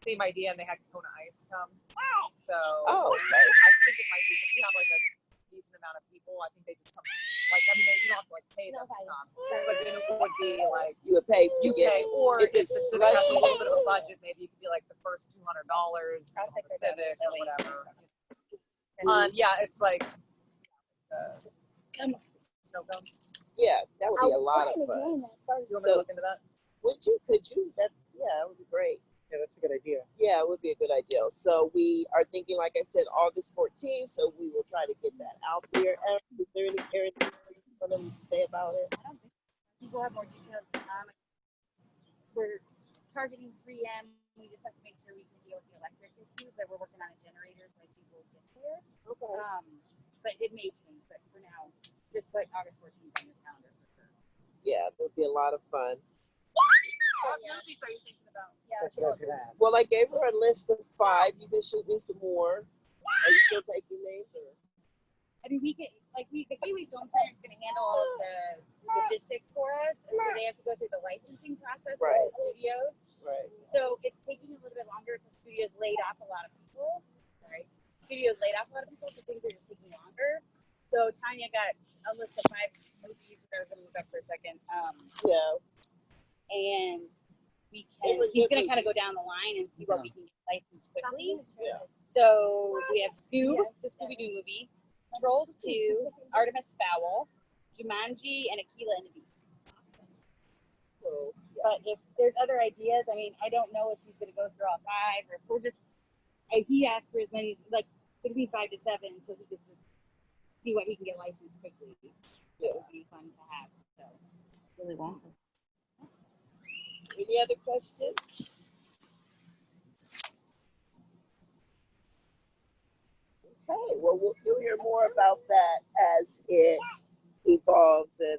Same idea, and they had Kona Ice come. So okay. I think it might be just we have like a decent amount of people. I think they just come like I mean you don't have to like pay them to come, but then it would be like you would pay. You pay, or if the Civic has a little bit of a budget, maybe you could be like the first $200 on the Civic or whatever. Yeah, it's like snow cones. Yeah, that would be a lot of fun. Do you want me to look into that? Could you? That would be great. Yeah, that's a good idea. Yeah, it would be a good idea. So we are thinking, like I said, August 14th. So we will try to get that out there. Is there anything for them to say about it? I don't think people have more details. We're targeting 3M. We just have to make sure we can deal with the electric issues, but we're working on a generator, so I think we'll get there. Okay. But it may change, but for now, just put August 14th on your calendar for sure. Yeah, it would be a lot of fun. What movies are you thinking about? That's what I was going to ask. Well, I gave her a list of 5. You can shoot me some more. Are you still taking names? Or? I mean, we can, like, the Kiwi Film Center is going to handle all of the logistics for us, and so they have to go through the licensing process for the studios. Right. So it's taking a little bit longer because studios laid off a lot of people. Sorry. Studios laid off a lot of people, so things are just taking longer. So Tanya got a list of 5 movies that I was going to look up for a second. And we can, he's going to kind of go down the line and see what we can get licensed quickly. Yeah. So we have Scoob, the Scooby-Doo movie, Trolls 2, Artemis Fowl, Jumanji, and Aquila and the Beast. But if there's other ideas, I mean, I don't know if he's going to go through all 5 or if we're just, he asked for as many, like between 5 to 7, so he could just see what he can get licensed quickly. That would be fun to have. So really won't. Any other questions? Okay, well, you'll hear more about that as it evolves and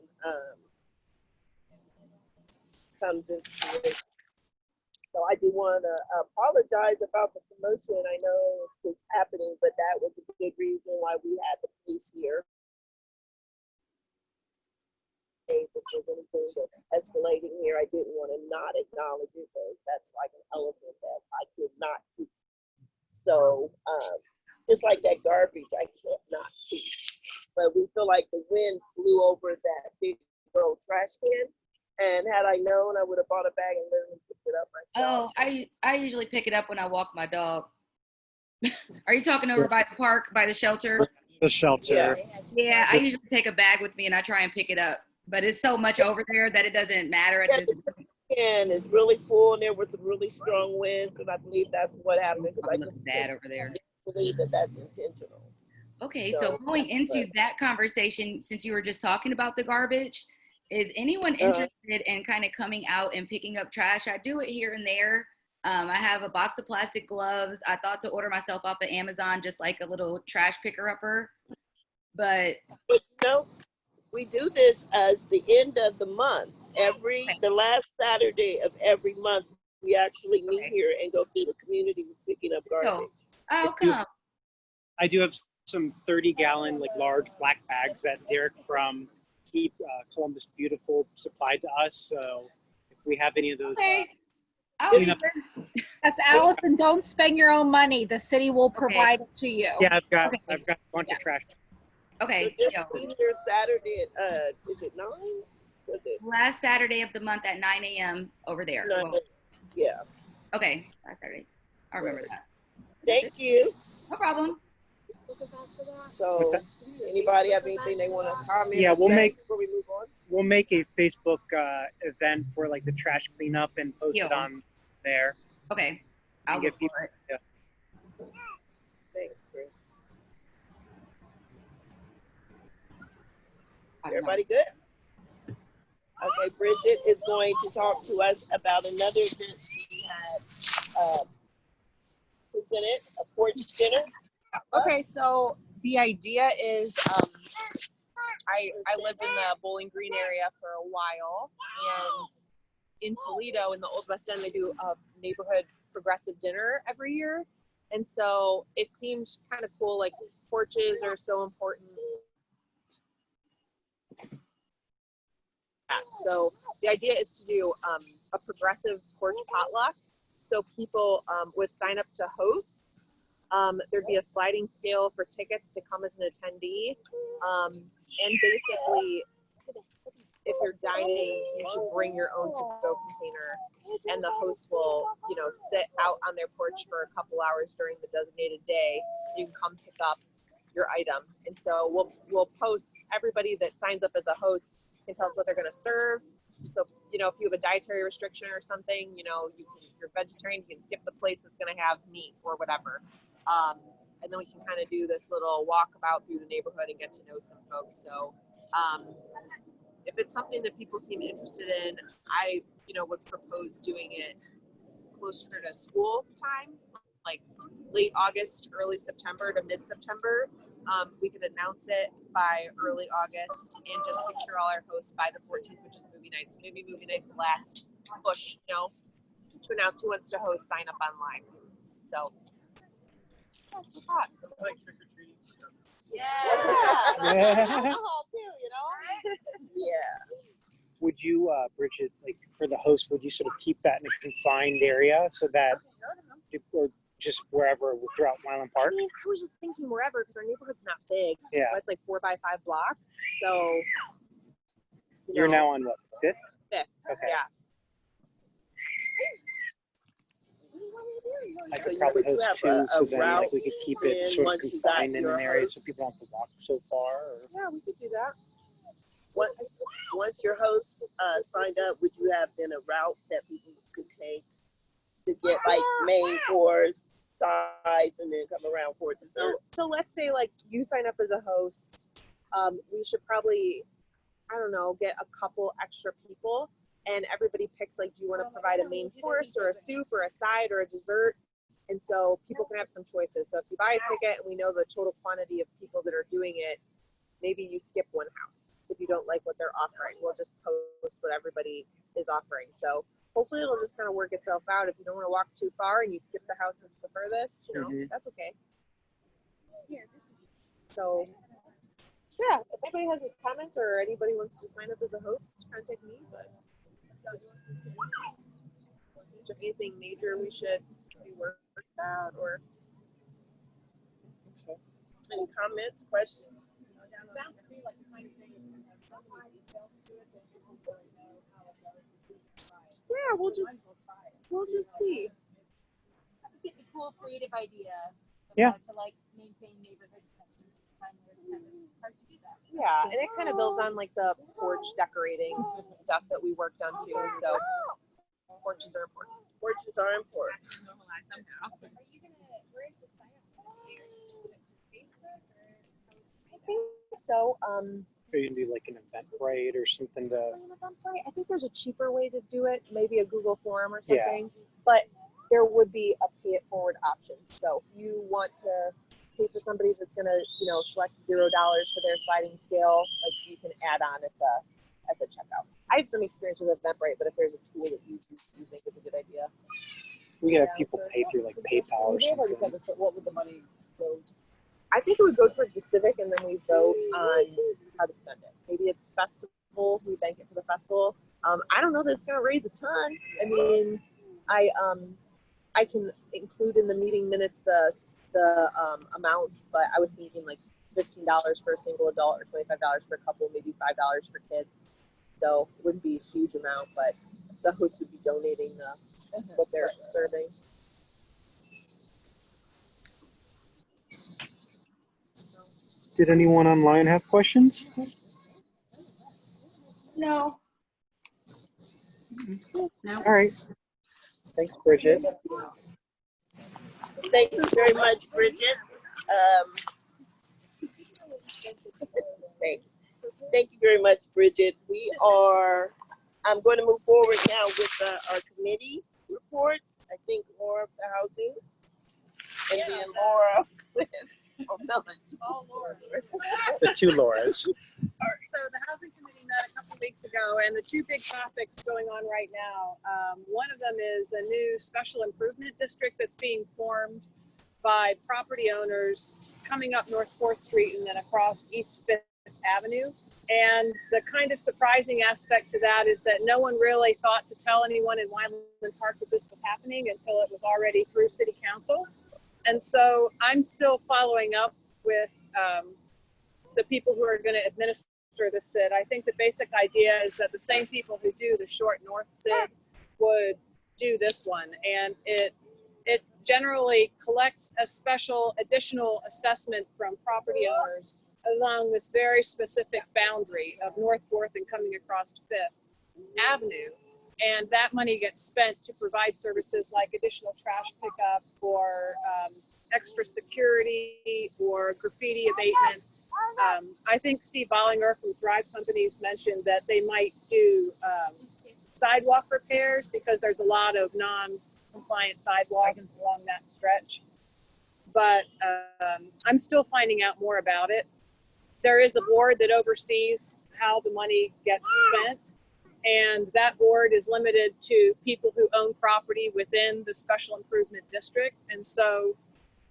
comes into fruition. So I do want to apologize about the promotion. I know it's happening, but that was a big reason why we had the police here. If there's anything that's escalating here, I didn't want to not acknowledge it because that's like an elephant that I could not see. So just like that garbage, I can't not see. But we feel like the wind blew over that big old trash can. And had I known, I would have bought a bag and literally picked it up myself. Oh, I usually pick it up when I walk my dog. Are you talking over by the park, by the shelter? The shelter. Yeah, I usually take a bag with me and I try and pick it up. But it's so much over there that it doesn't matter at this point. And it's really full, and there was some really strong winds, and I believe that's what happened. It looks bad over there. Believe that that's intentional. Okay, so going into that conversation, since you were just talking about the garbage, is anyone interested in kind of coming out and picking up trash? I do it here and there. I have a box of plastic gloves. I thought to order myself off of Amazon, just like a little trash picker-upper. But no, we do this as the end of the month. The last Saturday of every month, we actually meet here and go through the community picking up garbage. Oh, come. I do have some 30-gallon, like large black bags that Derek from Keep Columbus Beautiful supplied to us. So if we have any of those, Yes, Allison, don't spend your own money. The city will provide it to you. yeah, I've got a bunch of trash. Okay. So just meet here Saturday at is it 9? Was it last Saturday of the month at 9 a.m. over there? No, yeah. Okay, last Saturday. I remember that. Thank you. No problem. So, anybody have anything they want to comment? Yeah, before we move on? We'll make a Facebook event for like the trash cleanup and post it on there. Okay, I'll get look people. for it. Yeah. Thanks, Chris. Everybody good? Okay, Bridget is going to talk to us about another event we had presented, a porch dinner. Okay, so the idea is I lived in the Bowling Green area for a while, and in Toledo in the Old West End they do a neighborhood progressive dinner every year, and so it seemed kind of cool. Like porches are so important. So the idea is to do a progressive porch potluck, so people would sign up to host. There'd be a sliding scale for tickets to come as an attendee. And basically, if you're dining, you should bring your own to-go container, and the host will, sit out on their porch for a couple hours during the designated day. You can come pick up your item. And so we'll post, everybody that signs up as a host can tell us what they're going to serve. So, if you have a dietary restriction or something, you're vegetarian, you can skip the place that's going to have meat or whatever. And then we can kind of do this little walkabout through the neighborhood and get to know some folks. So if it's something that people seem interested in, I, would propose doing it closer to school time, like late August, early September to mid-September. We could announce it by early August and just secure all our hosts by the 14th, which is movie night. So maybe movie night's the last push, to announce who wants to host, sign up online. So that's the thought. Like trick or treating. Yeah. Alcohol too, Yeah. Would you, Bridget, like for the host, would you sort of keep that in a confined area so that, or just wherever throughout Wyland Park? I mean, I was just thinking wherever because our neighborhood's not big. Yeah. So it's like 4 by 5 blocks. So You're now on what, 5th? 5th. Okay. Yeah. I So could you probably would host have a two, so then route like we could keep it in sort of once you got confined in your an area host. so people don't have to walk so far. Or... Yeah, we could do that. Once your host signed up, would you have then a route that people could take to get like main course, sides, and then come around for dessert? So let's say like you sign up as a host. We should probably, I don't know, get a couple extra people, and everybody picks like, do you want to provide a main course or a soup or a side or a dessert? And so people can have some choices. So if you buy a ticket and we know the total quantity of people that are doing it, maybe you skip one house. If you don't like what they're offering, we'll just post what everybody is offering. So hopefully it'll just kind of work itself out. If you don't want to walk too far and you skip the house that's the furthest, you know, that's okay. So yeah, if anybody has any comments or anybody wants to sign up as a host, contact me. But is there anything major we should be worried about, or any comments, questions? It sounds to me like the kind of thing is going to have so many details to it that you don't really know how it goes until you try it. Yeah, we'll just see. That's a cool, creative idea. Yeah. To like maintain neighborhood connections. Kind of hard to do that. Yeah, and it kind of builds on like the porch decorating stuff that we worked on too. So porches are important. Porches are important. Normalize somehow. Are you gonna? Where is the sign up? Facebook or? I think so. Or you can do like an Eventbrite or something to. I think there's a cheaper way to do it, maybe a Google form or something. But there would be a pay it forward option. So if you want to pay for somebody that's gonna, you know, select $0 for their sliding scale, like you can add on at the checkout. I have some experience with Eventbrite, but if there's a tool that you think is a good idea. We could have people pay through like PayPal or something. What would the money go to? I think it would go towards the civic, and then we vote on how to spend it. Maybe it's festival, we bank it for the festival. I don't know that it's going to raise a ton. I mean, I can include in the meeting minutes the amounts, but I was thinking like $15 for a single adult or $25 for a couple, maybe $5 for kids. So it wouldn't be a huge amount, but the host would be donating what they're serving. Did anyone online have questions? No. No. All right. Thanks, Bridget. Thank you very much, Bridget. Thanks. Thank you very much, Bridget. I'm going to move forward now with our committee reports. I think Laura of the housing, and then Laura with Melons. All Laura. The two Lauras. So the housing committee met a couple weeks ago, and the two big topics going on right now. One of them is a new special improvement district that's being formed by property owners coming up North 4th Street and then across East 5th Avenue. And the kind of surprising aspect to that is that no one really thought to tell anyone in Wineland Park that this was happening until it was already through City Council. And so I'm still following up with the people who are going to administer the SID. I think the basic idea is that the same people who do the Short North SID would do this one. And it generally collects a special additional assessment from property owners along this very specific boundary of North 4th and coming across 5th Avenue. And that money gets spent to provide services like additional trash pickup or extra security or graffiti abatement. I think Steve Bollinger from Drive Companies mentioned that they might do sidewalk repairs because there's a lot of non-compliant sidewalks along that stretch. But I'm still finding out more about it. There is a board that oversees how the money gets spent. And that board is limited to people who own property within the special improvement district. And so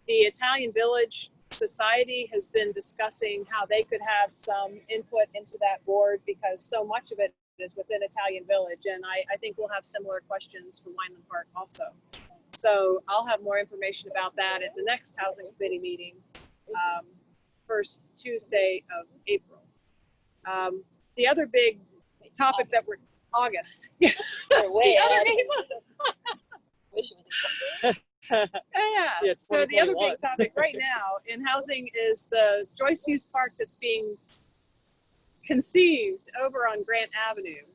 the Italian Village Society has been discussing how they could have some input into that board because so much of it is within Italian Village. And I think we'll have similar questions for Wineland Park also. So I'll have more information about that at the next housing committee meeting, first Tuesday of April. The other big topic that we're August. Way The other ahead. name yeah. So the other big topic right now in housing is the Joyce Hughes Park that's being conceived over on Grant Avenue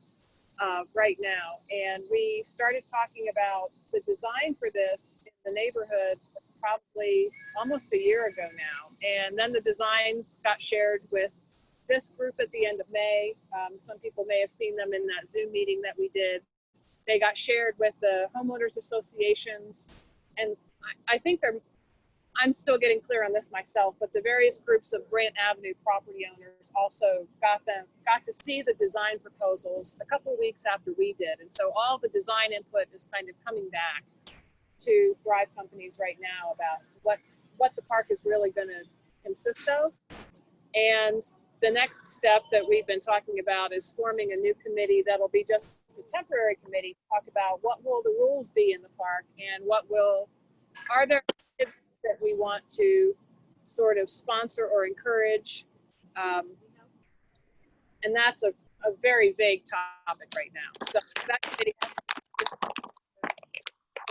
right now. And we started talking about the design for this in the neighborhood probably almost a year ago now. And then the designs got shared with this group at the end of May. Some people may have seen them in that Zoom meeting that we did. They got shared with the homeowners associations, and I think I'm still getting clear on this myself, but the various groups of Grant Avenue property owners also got to see the design proposals a couple of weeks after we did. And so all the design input is kind of coming back to Thrive Companies right now about what the park is really going to consist of. And the next step that we've been talking about is forming a new committee that'll be just a temporary committee to talk about what will the rules be in the park and are there activities that we want to sort of sponsor or encourage. And that's a very vague topic right now. So that committee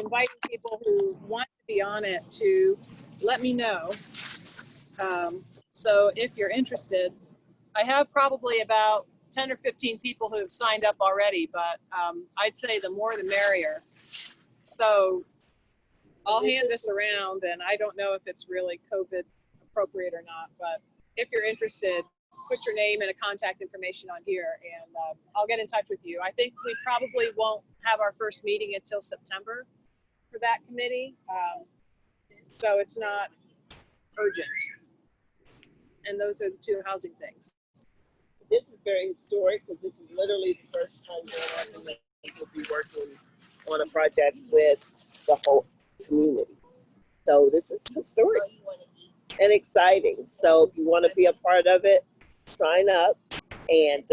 inviting people who want to be on it to let me know. So if you're interested, I have probably about 10 or 15 people who have signed up already, but I'd say the more the merrier. So I'll hand this around, and I don't know if it's really COVID appropriate or not, but if you're interested, put your name and a contact information on here, and I'll get in touch with you. I think we probably won't have our first meeting until September for that committee, so it's not urgent. And those are the two housing things. This is very historic because this is literally the first time we'll be working on a project with the whole community. So this is historic and exciting. So if you want to be a part of it, sign up. And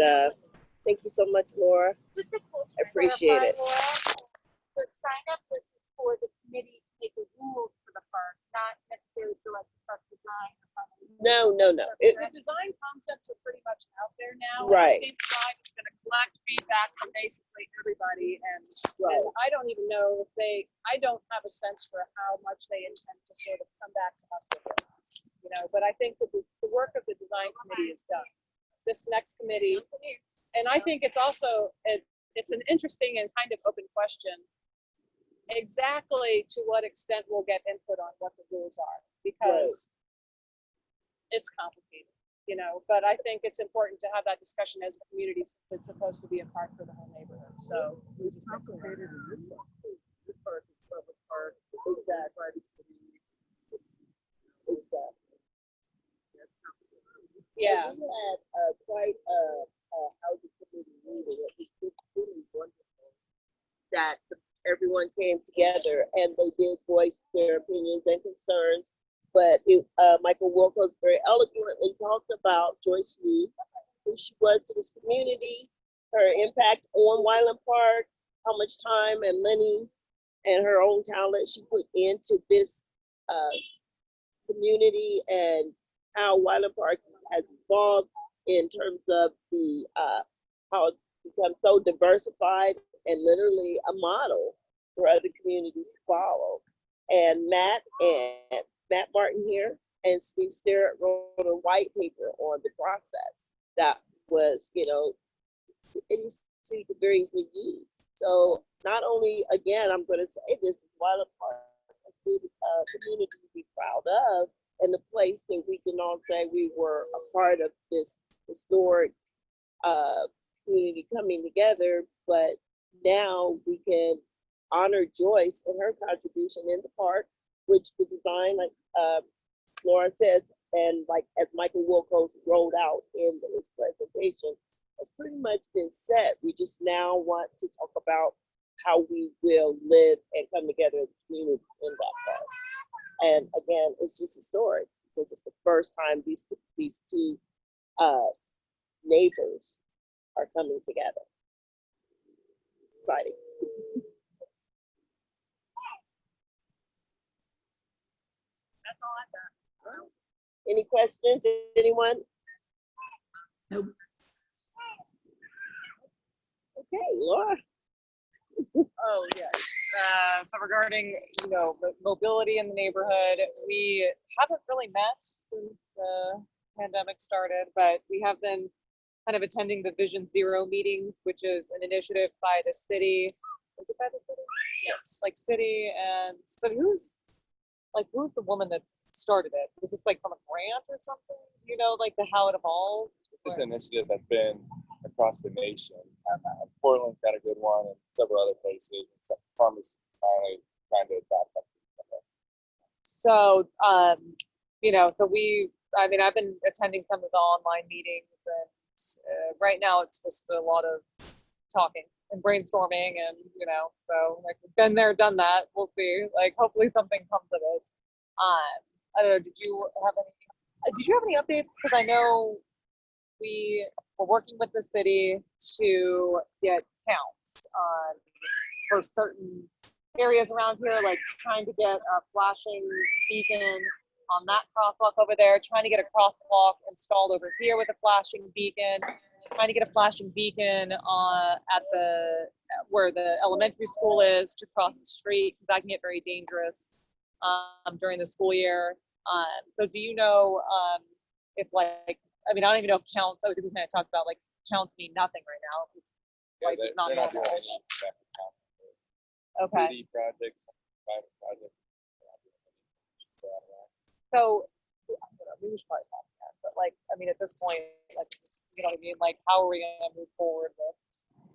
thank you so much, Laura. I appreciate it. The sign up list is for the committee to make the rules for the park, not necessarily for like the park design or something. No. The design concepts are pretty much out there now. Right. And Thrive is going to collect feedback from basically everybody, and Right. I don't even know if I don't have a sense for how much they intend to sort of come back to us with it, but I think that the work of the design committee is done. This next committee, and I think it's also, it's an interesting and kind of open question, exactly to what extent we'll get input on what the rules are, because it's complicated, but I think it's important to have that discussion as a community since it's supposed to be a park for the whole neighborhood. So It's complicated in this park. This park is public park. Exactly. yeah. And we had quite a housing committee meeting. It was just really wonderful that everyone came together and they did voice their opinions and concerns. But Michael Wilcox very eloquently talked about Joyce Lee, who she was to this community, her impact on Wyland Park, how much time and money and her own talent she put into this community, and how Wyland Park has evolved in terms of the how it's become so diversified and literally a model for other communities to follow. And Matt Martin here and Steve Sterrett wrote a white paper on the process that was, it used to be very easily used. So not only, again, I'm going to say this is Wyland Park, a city, community to be proud of, and the place that we can all say we were a part of this historic community coming together. But now we can honor Joyce and her contribution in the park, which the design, like Laura says, and like as Michael Wilcox rolled out in his presentation, has pretty much been set. We just now want to talk about how we will live and come together as a community in that park. And again, it's just historic because it's the first time these two neighbors are coming together. Exciting. That's all I've got. Any questions, anyone? Nope. Okay, Laura. Oh, yes. So regarding, mobility in the neighborhood, we haven't really met since the pandemic started, but we have been kind of attending the Vision Zero meetings, which is an initiative by the city. Is it by the city? Yes. Like city, and so who's the woman that started it? Was this like from a grant or something? Like how it evolved? This initiative has been across the nation. Portland's got a good one, and several other places. And some farmers finally trying to adopt something. So, so I mean, I've been attending some of the online meetings, and right now it's just a lot of talking and brainstorming, and so like we've been there, done that. We'll see. Like, hopefully something comes of it. I don't know. Did you have any updates? Because I know we were working with the city to get counts for certain areas around here, like trying to get a flashing beacon on that crosswalk over there, trying to get a crosswalk installed over here with a flashing beacon, trying to get a flashing beacon where the elementary school is to cross the street, because that can get very dangerous during the school year. So do you know if I don't even know if counts, we kind of talked about like counts mean nothing right now. Yeah, It's not they're not normal. doing any traffic counts for Okay. city projects, private projects. They're not doing any. So I don't know, maybe we should probably talk about that. But at this point, you know what I mean? Like, how are we going to move forward with?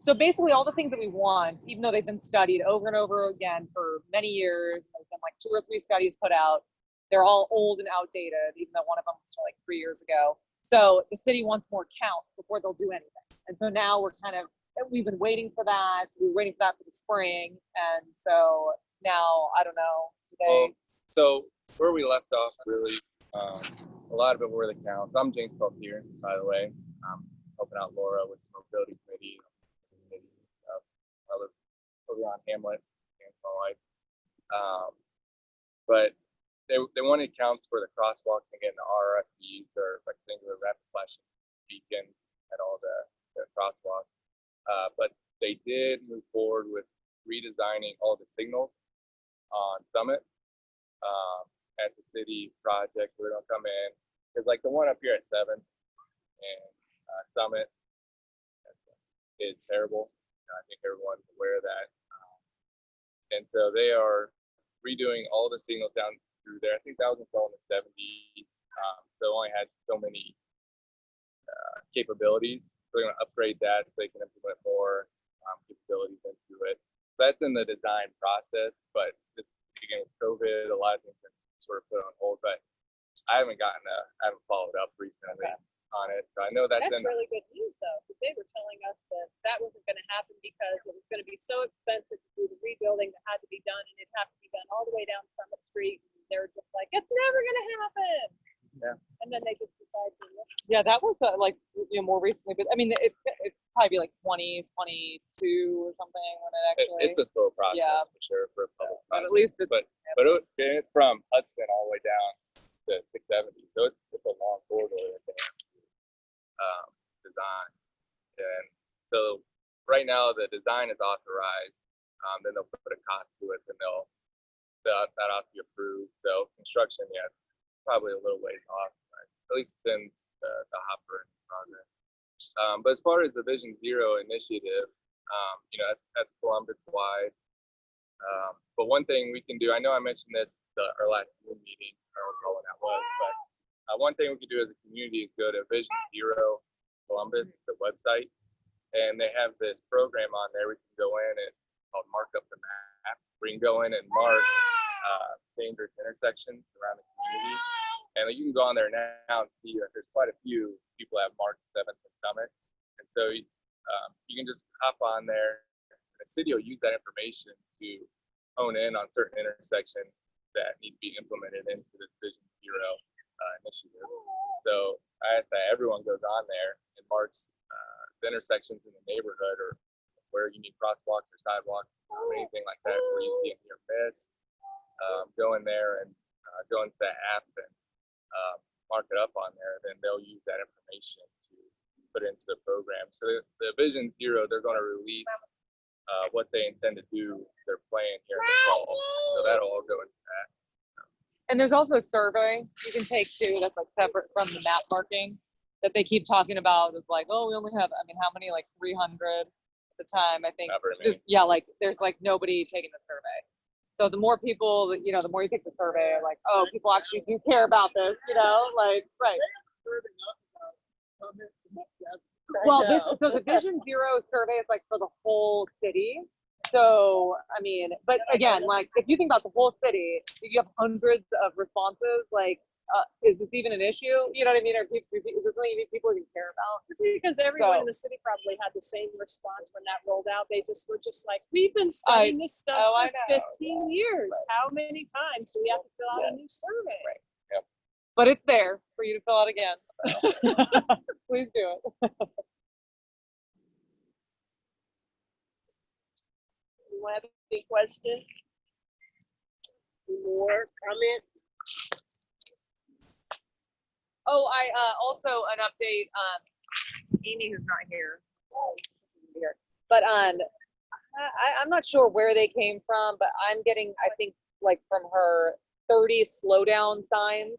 So basically, all the things that we want, even though they've been studied over and over again for many years, there's been like 2 or 3 studies put out. They're all old and outdated, even though one of them was from like 3 years ago. So the city wants more count before they'll do anything. And so now we've been waiting for that. We were waiting for that for the spring. And so now, I don't know, So where we left off, really, a lot of it were the counts. I'm James Peltier, by the way. I'm helping out Laura with the mobility committee. I live over on Hamlet, and my wife. But they wanted counts for the crosswalks and getting the RFPs, or rectangular rapid flashing beacons at all the crosswalks. But they did move forward with redesigning all the signals on Summit. As a city project, we're gonna come in, because like the one up here at 7th and Summit is terrible. I think everyone's aware of that. And so they are redoing all the signals down through there. I think that was installed in the 70s. So it only had so many capabilities. So they're gonna upgrade that so they can implement more capabilities into it. So that's in the design process, but just again with COVID, a lot of things have sort of put on hold, but I haven't followed up recently on it. So I know that's really good news though, because they were telling us that wasn't going to happen because it was going to be so expensive to do the rebuilding that had to be done, and it had to be done all the way down Summit Street. And they were just like, it's never going to happen. Yeah. And then they just decided to. Yeah, that was more recently, but I mean, it's probably like 2022 or something when it actually. It's a slow process, yeah, for sure, for a public but at project. least it's from Hudson all the way down to 670, so it's a long corridor that they have to design. And so right now the design is authorized, then they'll put a cost to it, and that ought to be approved. So construction, yeah, probably a little ways off, but at least it's in the hopper in progress. But as far as the Vision Zero initiative, that's Columbus wide. But one thing we can do, I know I mentioned this our last Zoom meeting, I don't recall when that was, but one thing we can do as a community is go to Vision Zero Columbus, the website, and they have this program on there. We can go in and called Mark Up the Map. We can go in and mark dangerous intersections around the community. And you can go on there now and see that there's quite a few people that have marked 7th and Summit. And so you can just hop on there. The city will use that information to hone in on certain intersections that need to be implemented into this Vision Zero initiative. So I ask that everyone goes on there and marks the intersections in the neighborhood, or where you need crosswalks or sidewalks, or anything like that, where you see a near miss. Go in there and go into the app and mark it up on there. Then they'll use that information to put into the program. So the Vision Zero, they're going to release what they intend to do, their plan here in the fall. So that'll all go into that. And there's also a survey you can take too that's like separate from the map marking that they keep talking about. It's like, oh, we only have, how many, like 300 at the time, I think. There's like nobody taking the survey. So the more people, the more you take the survey, like, oh, people actually do care about this, right. Well, so the Vision Zero survey is like for the whole city. So, I mean, but again, like, if you think about the whole city, you have hundreds of responses, like, is this even an issue? You know what I mean? Is this something people even care about? It's because everyone So- in the city probably had the same response when that rolled out. They just were just like, we've been studying this stuff I for know. 15 years. How many times do we have to fill out a new survey? Right. Yep. But it's there for you to fill out again. So. Please do it. Anyone have any questions? Any more comments? Oh, I also an update. Amy, who's not here, but I'm not sure where they came from, but I'm getting, I think, like from her 30 slowdown signs.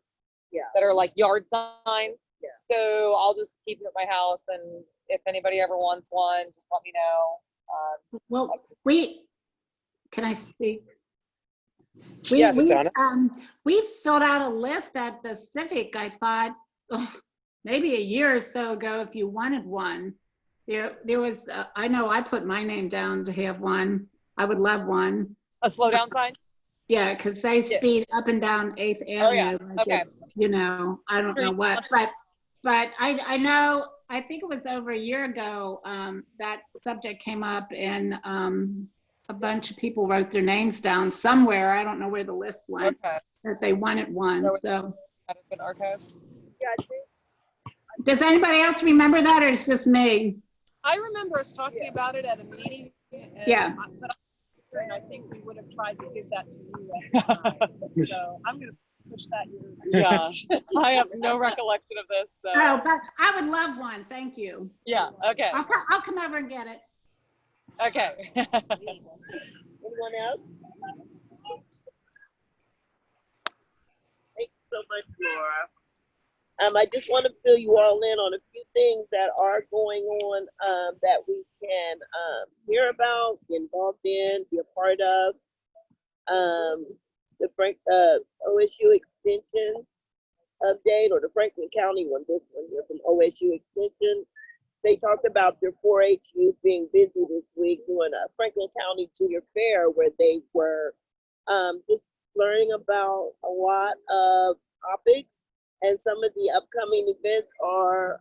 Yeah. That are like yard signs. Yeah. So I'll just keep them at my house, and if anybody ever wants one, just let me know. Well, can I speak? Yes, Donna. We filled out a list at the Civic, I thought, maybe a year or so ago, if you wanted one. There was, I know I put my name down to have one. I would love one. A slowdown sign? Yeah, because they speed up and down 8th Avenue. Oh, yeah. Like Okay. it's, you know, I don't know what, but I know, I think it was over a year ago, that subject came up, and a bunch of people wrote their names down somewhere. I don't know where the list went, that they wanted one. So Have it been archived? Yeah, I think. does anybody else remember that, or it's just me? I remember us talking about it at a meeting. And Yeah. I think we would have tried to give that to you at the time. So I'm going to push that. Yeah. I have no recollection of this. So. Oh, but I would love one. Thank you. Yeah. Okay. I'll come over and get it. Okay. Anyone else? Thank you so much, Laura. I just want to fill you all in on a few things that are going on that we can hear about, get involved in, be a part of. The OSU Extension update, or the Franklin County one, this one here from OSU Extension. They talked about their 4-H youth being busy this week doing a Franklin County Junior Fair, where they were just learning about a lot of topics. And some of the upcoming events are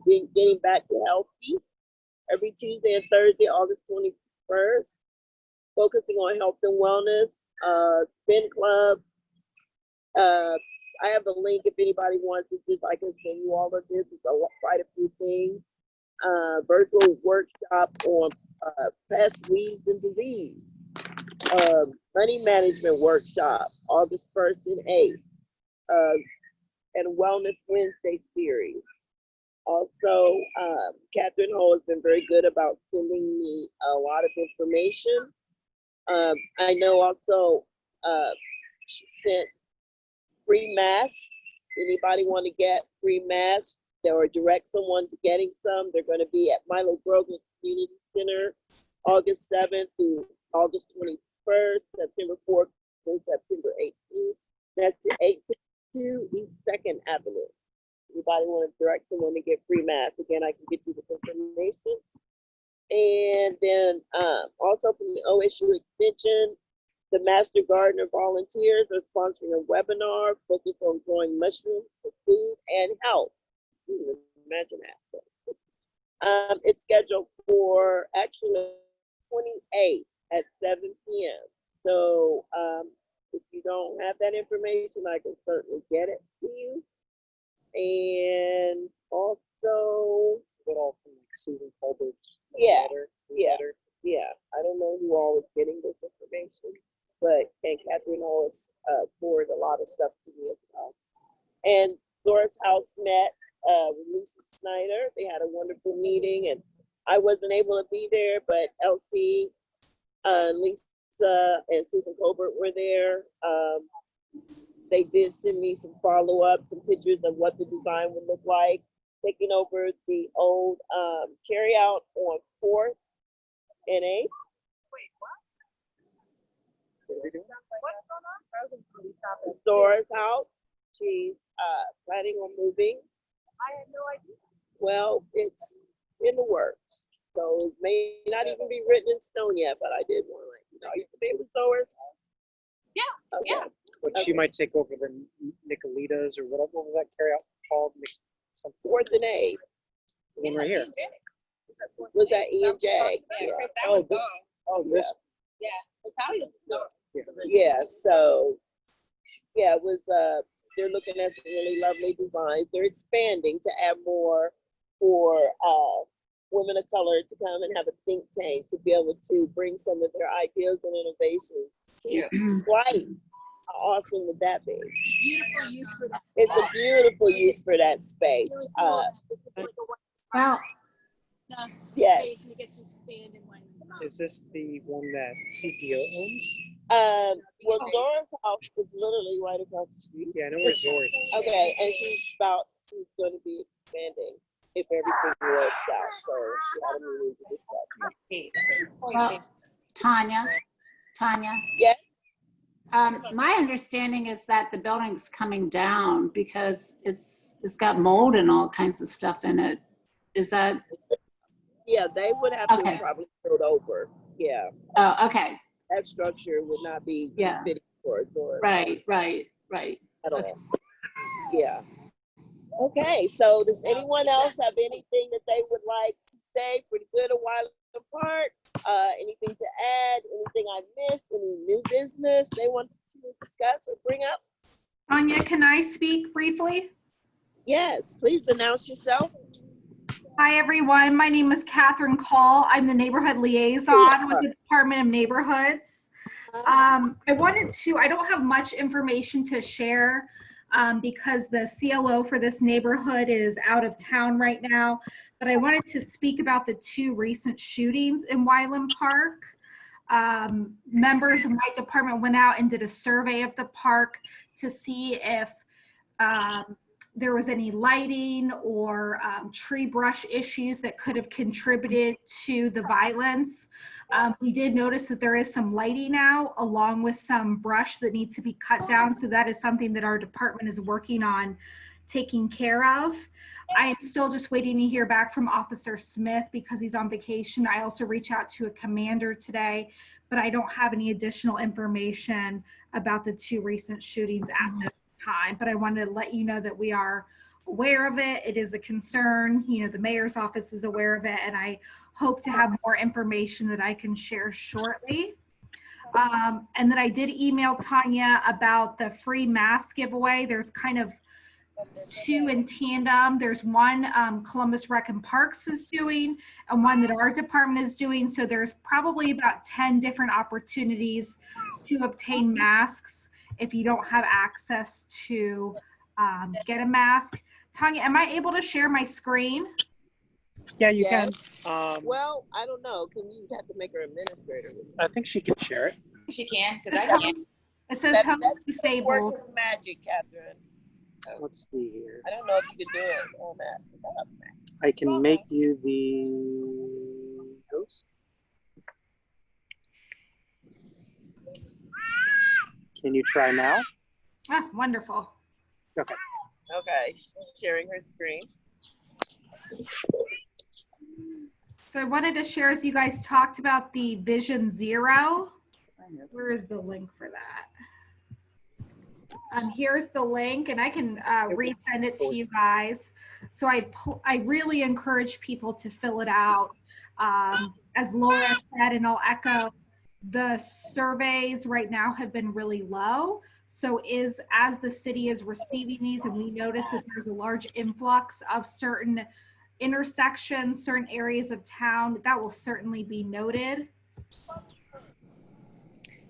getting back to healthy every Tuesday and Thursday, August 21st, focusing on health and wellness, spin club. I have a link if anybody wants to, just I can send you all of this. It's quite a few things. Virtual workshop on pest, weeds, and disease. Money management workshop, August 1st and 8th. And Wellness Wednesday series. Also, Catherine Ho has been very good about sending me a lot of information. I know also she sent free masks. Anybody want to get free masks or direct someone to getting some? They're going to be at Milo Grogan Community Center, August 7th through August 21st, September 4th through September 18th. That's the 852 East 2nd Avenue. Anybody want to direct someone to get free masks? Again, I can get you this information. And then also from the OSU Extension, the Master Gardener volunteers are sponsoring a webinar focused on growing mushrooms for food and health. Imagine that. It's scheduled for actually 28th at 7 p.m. So if you don't have that information, I can certainly get it to you. And also, Get all from like Susan Colbert's yeah, letter. yeah. I don't know who all is getting this information, but Catherine always forwarded a lot of stuff to me as well. And Doris House met with Lisa Snyder. They had a wonderful meeting, and I wasn't able to be there, but Elsie, Lisa, and Susan Colbert were there. They did send me some follow-up, some pictures of what the design would look like, taking over the old carryout on 4th and 8th. Wait, what? What are we doing? What's going on? Dora's house. She's planning on moving. I had no idea. Well, it's in the works. So it may not even be written in stone yet, but I did one. Like, you know, you can be with Zora's house. Yeah. Okay. Yeah. But she might take over the Nicolitas or what was that carryout called? Something. Fourth and A. The one right here. Was that Ian Jag? Yeah, Yeah. Chris, that was gone. Oh, this. Yeah, Italian. Yeah, so yeah, it was they're looking at some really lovely designs. They're expanding to add more for women of color to come and have a think tank to be able to bring some of their ideas and innovations to light. How awesome would that be? Beautiful use for that. It's a beautiful use for that space. Well, Yes. You get to expand in one. Is this the one that CPO owns? Well, Zora's house is literally right across the street. Yeah, I know where Zora's is. Okay, and she's going to be expanding if everything works out. So yeah, I don't need to discuss. well, Tanya. Yeah. My understanding is that the building's coming down because it's got mold and all kinds of stuff in it. Is that? Yeah, they would have to probably build over. Yeah. Oh, okay. That structure would not be fitting for Zora's. Right. At all. Yeah. Okay, so does anyone else have anything that they would like to say for the good of Wyland Park? Anything to add? Anything I missed? Any new business they want to discuss or bring up? Anya, can I speak briefly? Yes, please announce yourself. Hi, everyone. My name is Catherine Call. I'm the neighborhood liaison with the Department of Neighborhoods. I don't have much information to share because the CLO for this neighborhood is out of town right now, but I wanted to speak about the 2 recent shootings in Wyland Park. Members of my department went out and did a survey of the park to see if there was any lighting or tree brush issues that could have contributed to the violence. We did notice that there is some lighting now along with some brush that needs to be cut down. So that is something that our department is working on taking care of. I am still just waiting to hear back from Officer Smith because he's on vacation. I also reached out to a commander today, but I don't have any additional information about the 2 recent shootings at this time. But I wanted to let you know that we are aware of it. It is a concern. You know, the mayor's office is aware of it, and I hope to have more information that I can share shortly. And then I did email Tanya about the free mask giveaway. There's kind of 2 in tandem. There's one Columbus Rec and Parks is doing and one that our department is doing. So there's probably about 10 different opportunities to obtain masks if you don't have access to get a mask. Tanya, am I able to share my screen? Yeah, you Yes. can. Well, I don't know. Can you have to make her administrator? I think she can share it. She can, because I can't. It says host disabled. Working magic, Catherine. Let's see here. I don't know if you could do it on that. Is that up there? I can make you the host. Can you try now? Ah, wonderful. Okay. Okay, she's sharing her screen. So I wanted to share, as you guys talked about the Vision Zero. Where is the link for that? Here's the link, and I can resend it to you guys. So I really encourage people to fill it out. As Laura said, and I'll echo, the surveys right now have been really low. So as the city is receiving these, and we notice that there's a large influx of certain intersections, certain areas of town, that will certainly be noted.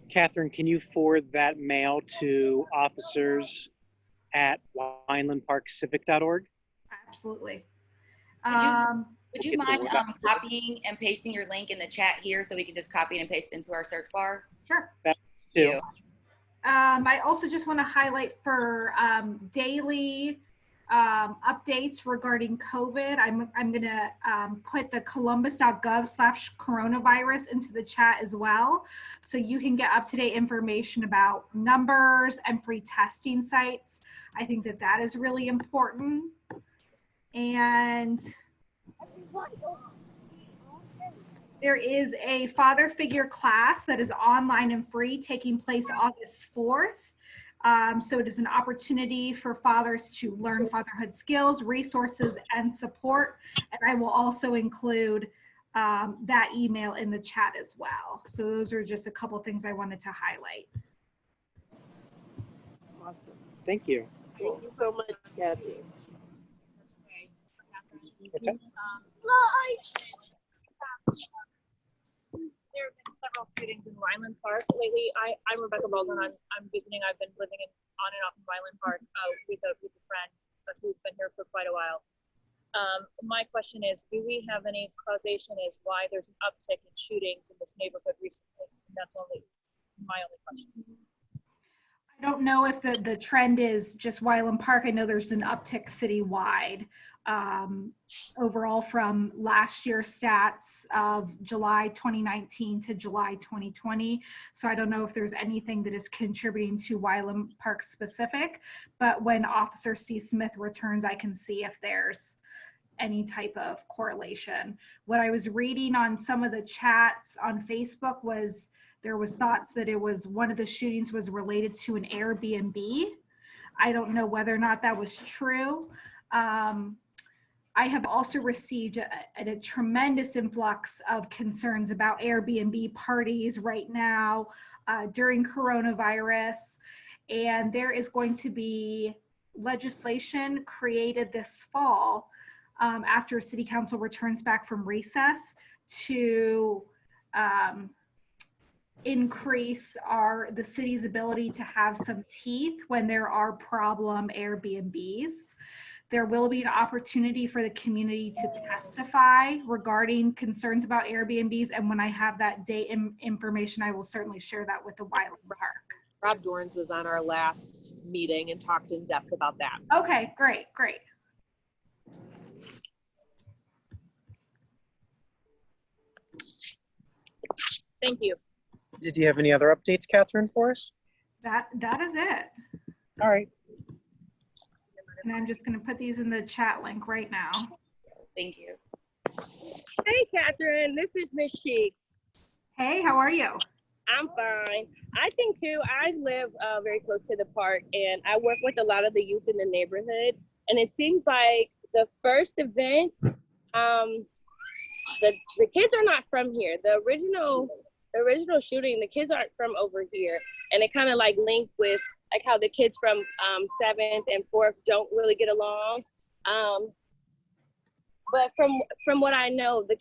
Catherine, can you forward that mail to officers at winelandparkcivic.org? Absolutely. Would you mind copying and pasting your link in the chat here so we can just copy and paste into our search bar? Sure. Thank you. I also just want to highlight for daily updates regarding COVID. I'm going to put the columbus.gov/coronavirus into the chat as well, so you can get up-to-date information about numbers and free testing sites. I think that is really important. And There is a father figure class that is online and free taking place August 4th. So it is an opportunity for fathers to learn fatherhood skills, resources, and support. And I will also include that email in the chat as well. So those are just a couple things I wanted to highlight. Awesome. Thank you. Thank you so much, Kathy. What's that? There have been several shootings in Wyland Park lately. I'm Rebecca Baldwin. I'm visiting. I've been living on and off in Wyland Park with a friend who's been here for quite a while. My question is, do we have any causation as why there's an uptick in shootings in this neighborhood recently? And that's my only question. I don't know if the trend is just Wyland Park. I know there's an uptick citywide. Overall from last year's stats of July 2019 to July 2020. So I don't know if there's anything that is contributing to Wyland Park specific, but when Officer Steve Smith returns, I can see if there's any type of correlation. What I was reading on some of the chats on Facebook was there was thoughts that it was one of the shootings was related to an Airbnb. I don't know whether or not that was true. I have also received a tremendous influx of concerns about Airbnb parties right now during coronavirus. And there is going to be legislation created this fall after City Council returns back from recess to increase the city's ability to have some teeth when there are problem Airbnbs. There will be an opportunity for the community to testify regarding concerns about Airbnbs. And when I have that date information, I will certainly share that with the Wyland Park. Rob Dorns was on our last meeting and talked in depth about that. Okay, great. Thank you. Did you have any other updates, Catherine, for us? That is it. All right. And I'm just going to put these in the chat link right now. Thank you. Hey, Catherine, this is Miss Cheek. Hey, how are you? I'm fine. I think too, I live very close to the park and I work with a lot of the youth in the neighborhood. And it seems like the first event, the kids are not from here. The original shooting, the kids aren't from over here. And it kind of like linked with like how the kids from 7th and 4th don't really get along. But from what I know, the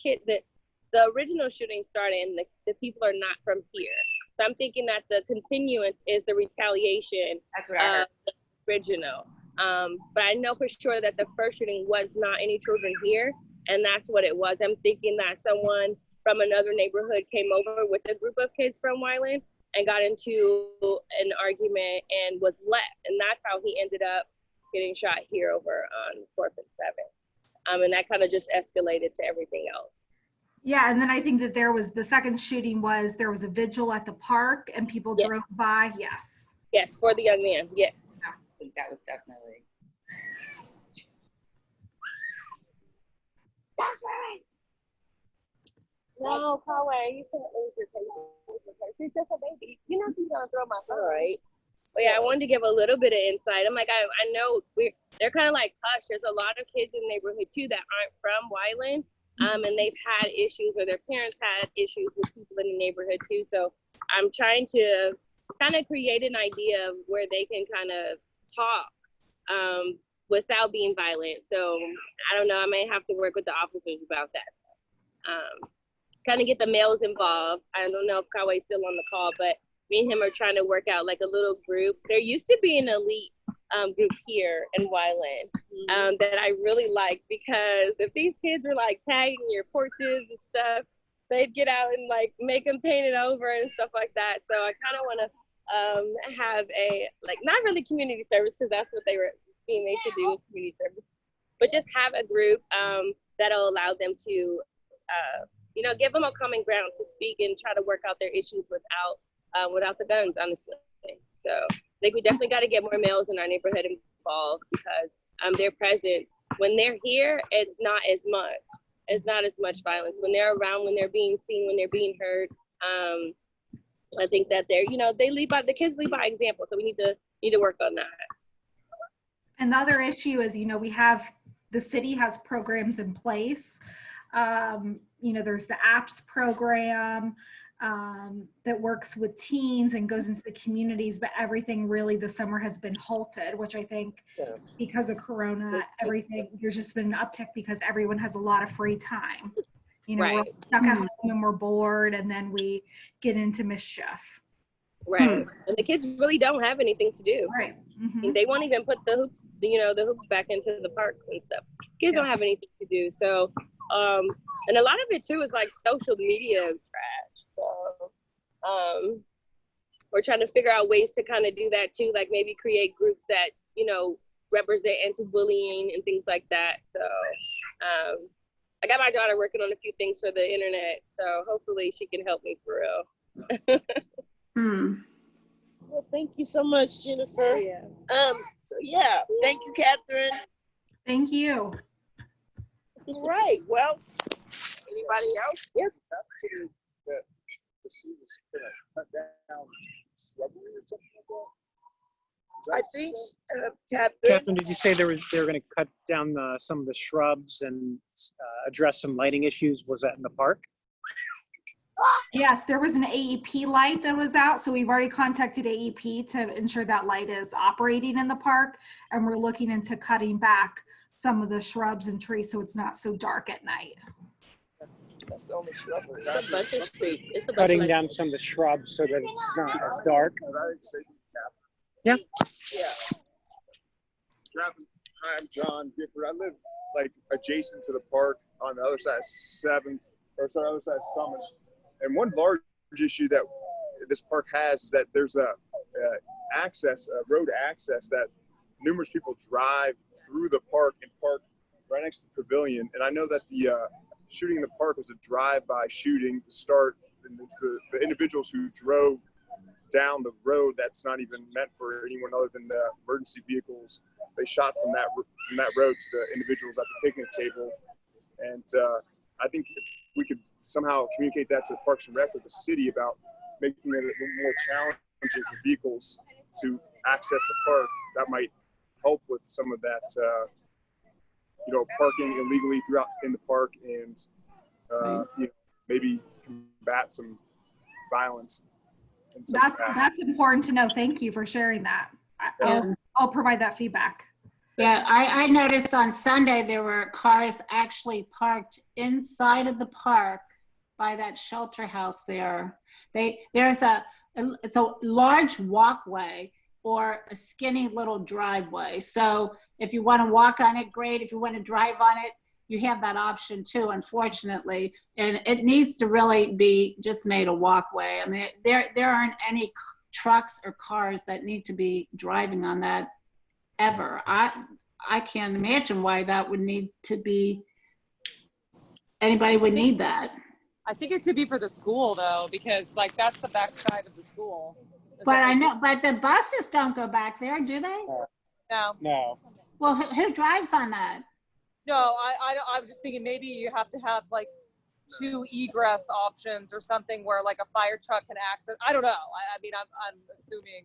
original shooting started and the people are not from here. So I'm thinking that the continuance is the retaliation. That's what I heard. The original. But I know for sure that the first shooting was not any children here, and that's what it was. I'm thinking that someone from another neighborhood came over with a group of kids from Wyland and got into an argument and was left. And that's how he ended up getting shot here over on 4th and 7th. And that kind of just escalated to everything else. Yeah, and then I think that the second shooting was there was a vigil at the park and people drove by. Yes. Yes, for the young man. Yes. I think that was definitely. No, Kawe, you can't lose your patience. She's just a baby. You know she's gonna throw my phone. All right. But yeah, I wanted to give a little bit of insight. I'm like, I know they're kind of like hush. There's a lot of kids in the neighborhood too that aren't from Wyland, and they've had issues or their parents had issues with people in the neighborhood too. So I'm trying to kind of create an idea of where they can kind of talk without being violent. So I don't know. I may have to work with the officers about that. Kind of get the males involved. I don't know if Kawe's still on the call, but me and him are trying to work out like a little group. There used to be an elite group here in Wyland that I really like, because if these kids were like tagging your porches and stuff, they'd get out and like make them paint it over and stuff like that. So I kind of want to have a, like, not really community service, because that's what they were being made to do, is community service, but just have a group that'll allow them to give them a common ground to speak and try to work out their issues without the guns, honestly. So I think we definitely got to get more males in our neighborhood involved, because they're present. When they're here, it's not as much. it's not as much violence when they're around, when they're being seen, when they're being heard. I think that they're, they lead by, the kids lead by example. So we need to work on that. Another issue is, the city has programs in place. There's the APPS program that works with teens and goes into the communities, but everything really this summer has been halted, which I think because of Corona, there's just been an uptick because everyone has a lot of free time. We're stuck at home and we're bored, and then we get into mischief. Right. And the kids really don't have anything to do. Right. They won't even put the hoops, the hoops back into the parks and stuff. Kids don't have anything to do. So, and a lot of it too is like social media trash. So, we're trying to figure out ways to kind of do that too, like maybe create groups that, represent anti-bullying and things like that. So, I got my daughter working on a few things for the internet, so hopefully she can help me for real. Well, thank you so much, Jennifer. Yeah. Thank you, Catherine. Thank you. All right. Well, anybody else? Yes. That the city was gonna cut down shrubbery or something like that. I think, Catherine, did you say they were going to cut down some of the shrubs and address some lighting issues? Was that in the park? Yes, there was an AEP light that was out, so we've already contacted AEP to ensure that light is operating in the park, and we're looking into cutting back some of the shrubs and trees so it's not so dark at night. That's the only shrubbery. Cutting down some of the shrubs so that it's not as dark. Yeah. Hi, I'm John Gifford. I live like adjacent to the park on the other side of other side of Summit. And one large issue that this park has is that there's a road access that numerous people drive through the park and park right next to the pavilion. And I know that the shooting in the park was a drive-by shooting to start, and it's the individuals who drove down the road that's not even meant for anyone other than the emergency vehicles. They shot from that road to the individuals at the picnic table. And I think if we could somehow communicate that to the Parks and Rec of the city about making it a little more challenging for vehicles to access the park, that might help with some of that, parking illegally throughout in the park, and maybe combat some violence. That's important to know. Thank you for sharing that. I'll provide that feedback. Yeah, I noticed on Sunday there were cars actually parked inside of the park by that shelter house there. It's a large walkway or a skinny little driveway. So if you want to walk on it, great. If you want to drive on it, you have that option too, unfortunately. And it needs to really be just made a walkway. I mean, there aren't any trucks or cars that need to be driving on that ever. I can't imagine why that would need to be, anybody would need that. I think it could be for the school though, because like that's the backside of the school. But I know, but the buses don't go back there, do they? No. No. Well, who drives on that? No, I'm just thinking maybe you have to have like 2 egress options or something where like a fire truck can access. I don't know. I mean, I'm assuming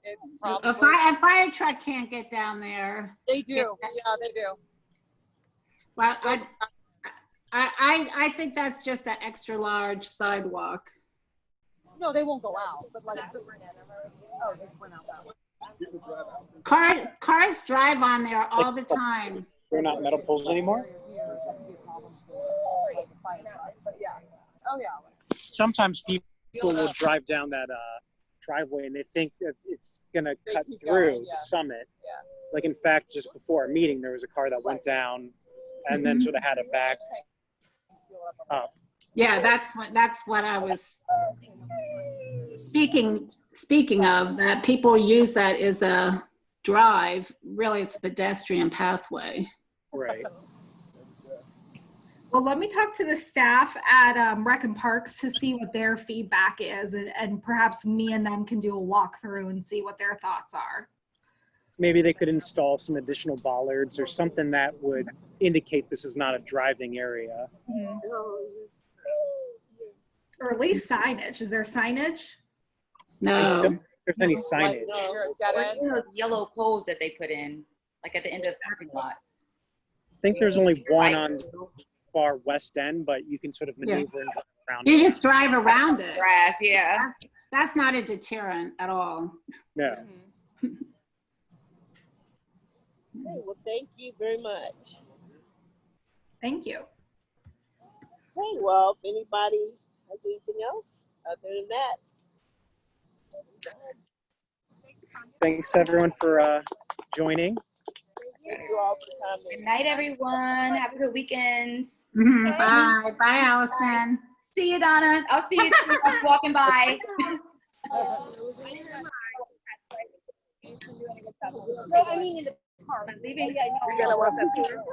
it's probably A fire truck can't get down there. They do. Yeah, they do. Well, I think that's just an extra large sidewalk. No, they won't go out. But like, they went out that way. Cars drive on there all the time. They're not metal poles anymore? Oh yeah. Sometimes people will drive down that driveway and they think that it's gonna cut through the summit. Yeah. Like in fact, just before our meeting, there was a car that went down and then sort of had it back up. Yeah, that's what I was speaking of, that people use that as a drive. Really, it's a pedestrian pathway. Right. Well, let me talk to the staff at Rec and Parks to see what their feedback is, and perhaps me and them can do a walkthrough and see what their thoughts are. maybe they could install some additional bollards or something that would indicate this is not a driving area. Or at least signage. Is there signage? I don't think there's any signage. Or those yellow poles that they put in, like at the end of parking lots. I think there's only one on far west end, but you can sort of Yeah. maneuver and drive around You it. just drive around it. Grass, yeah. That's not a deterrent at all. Yeah. Okay, well, thank you very much. Thank you. Okay, well, if anybody has anything else other than that. Thanks everyone for joining. Thank you all for coming. Good night, everyone. Have a good weekend. Bye. Bye, Allison. See you, Donna. I'll see you soon. I'm walking by. No, I mean in the park. Leaving. Yeah, no. You gotta walk up here.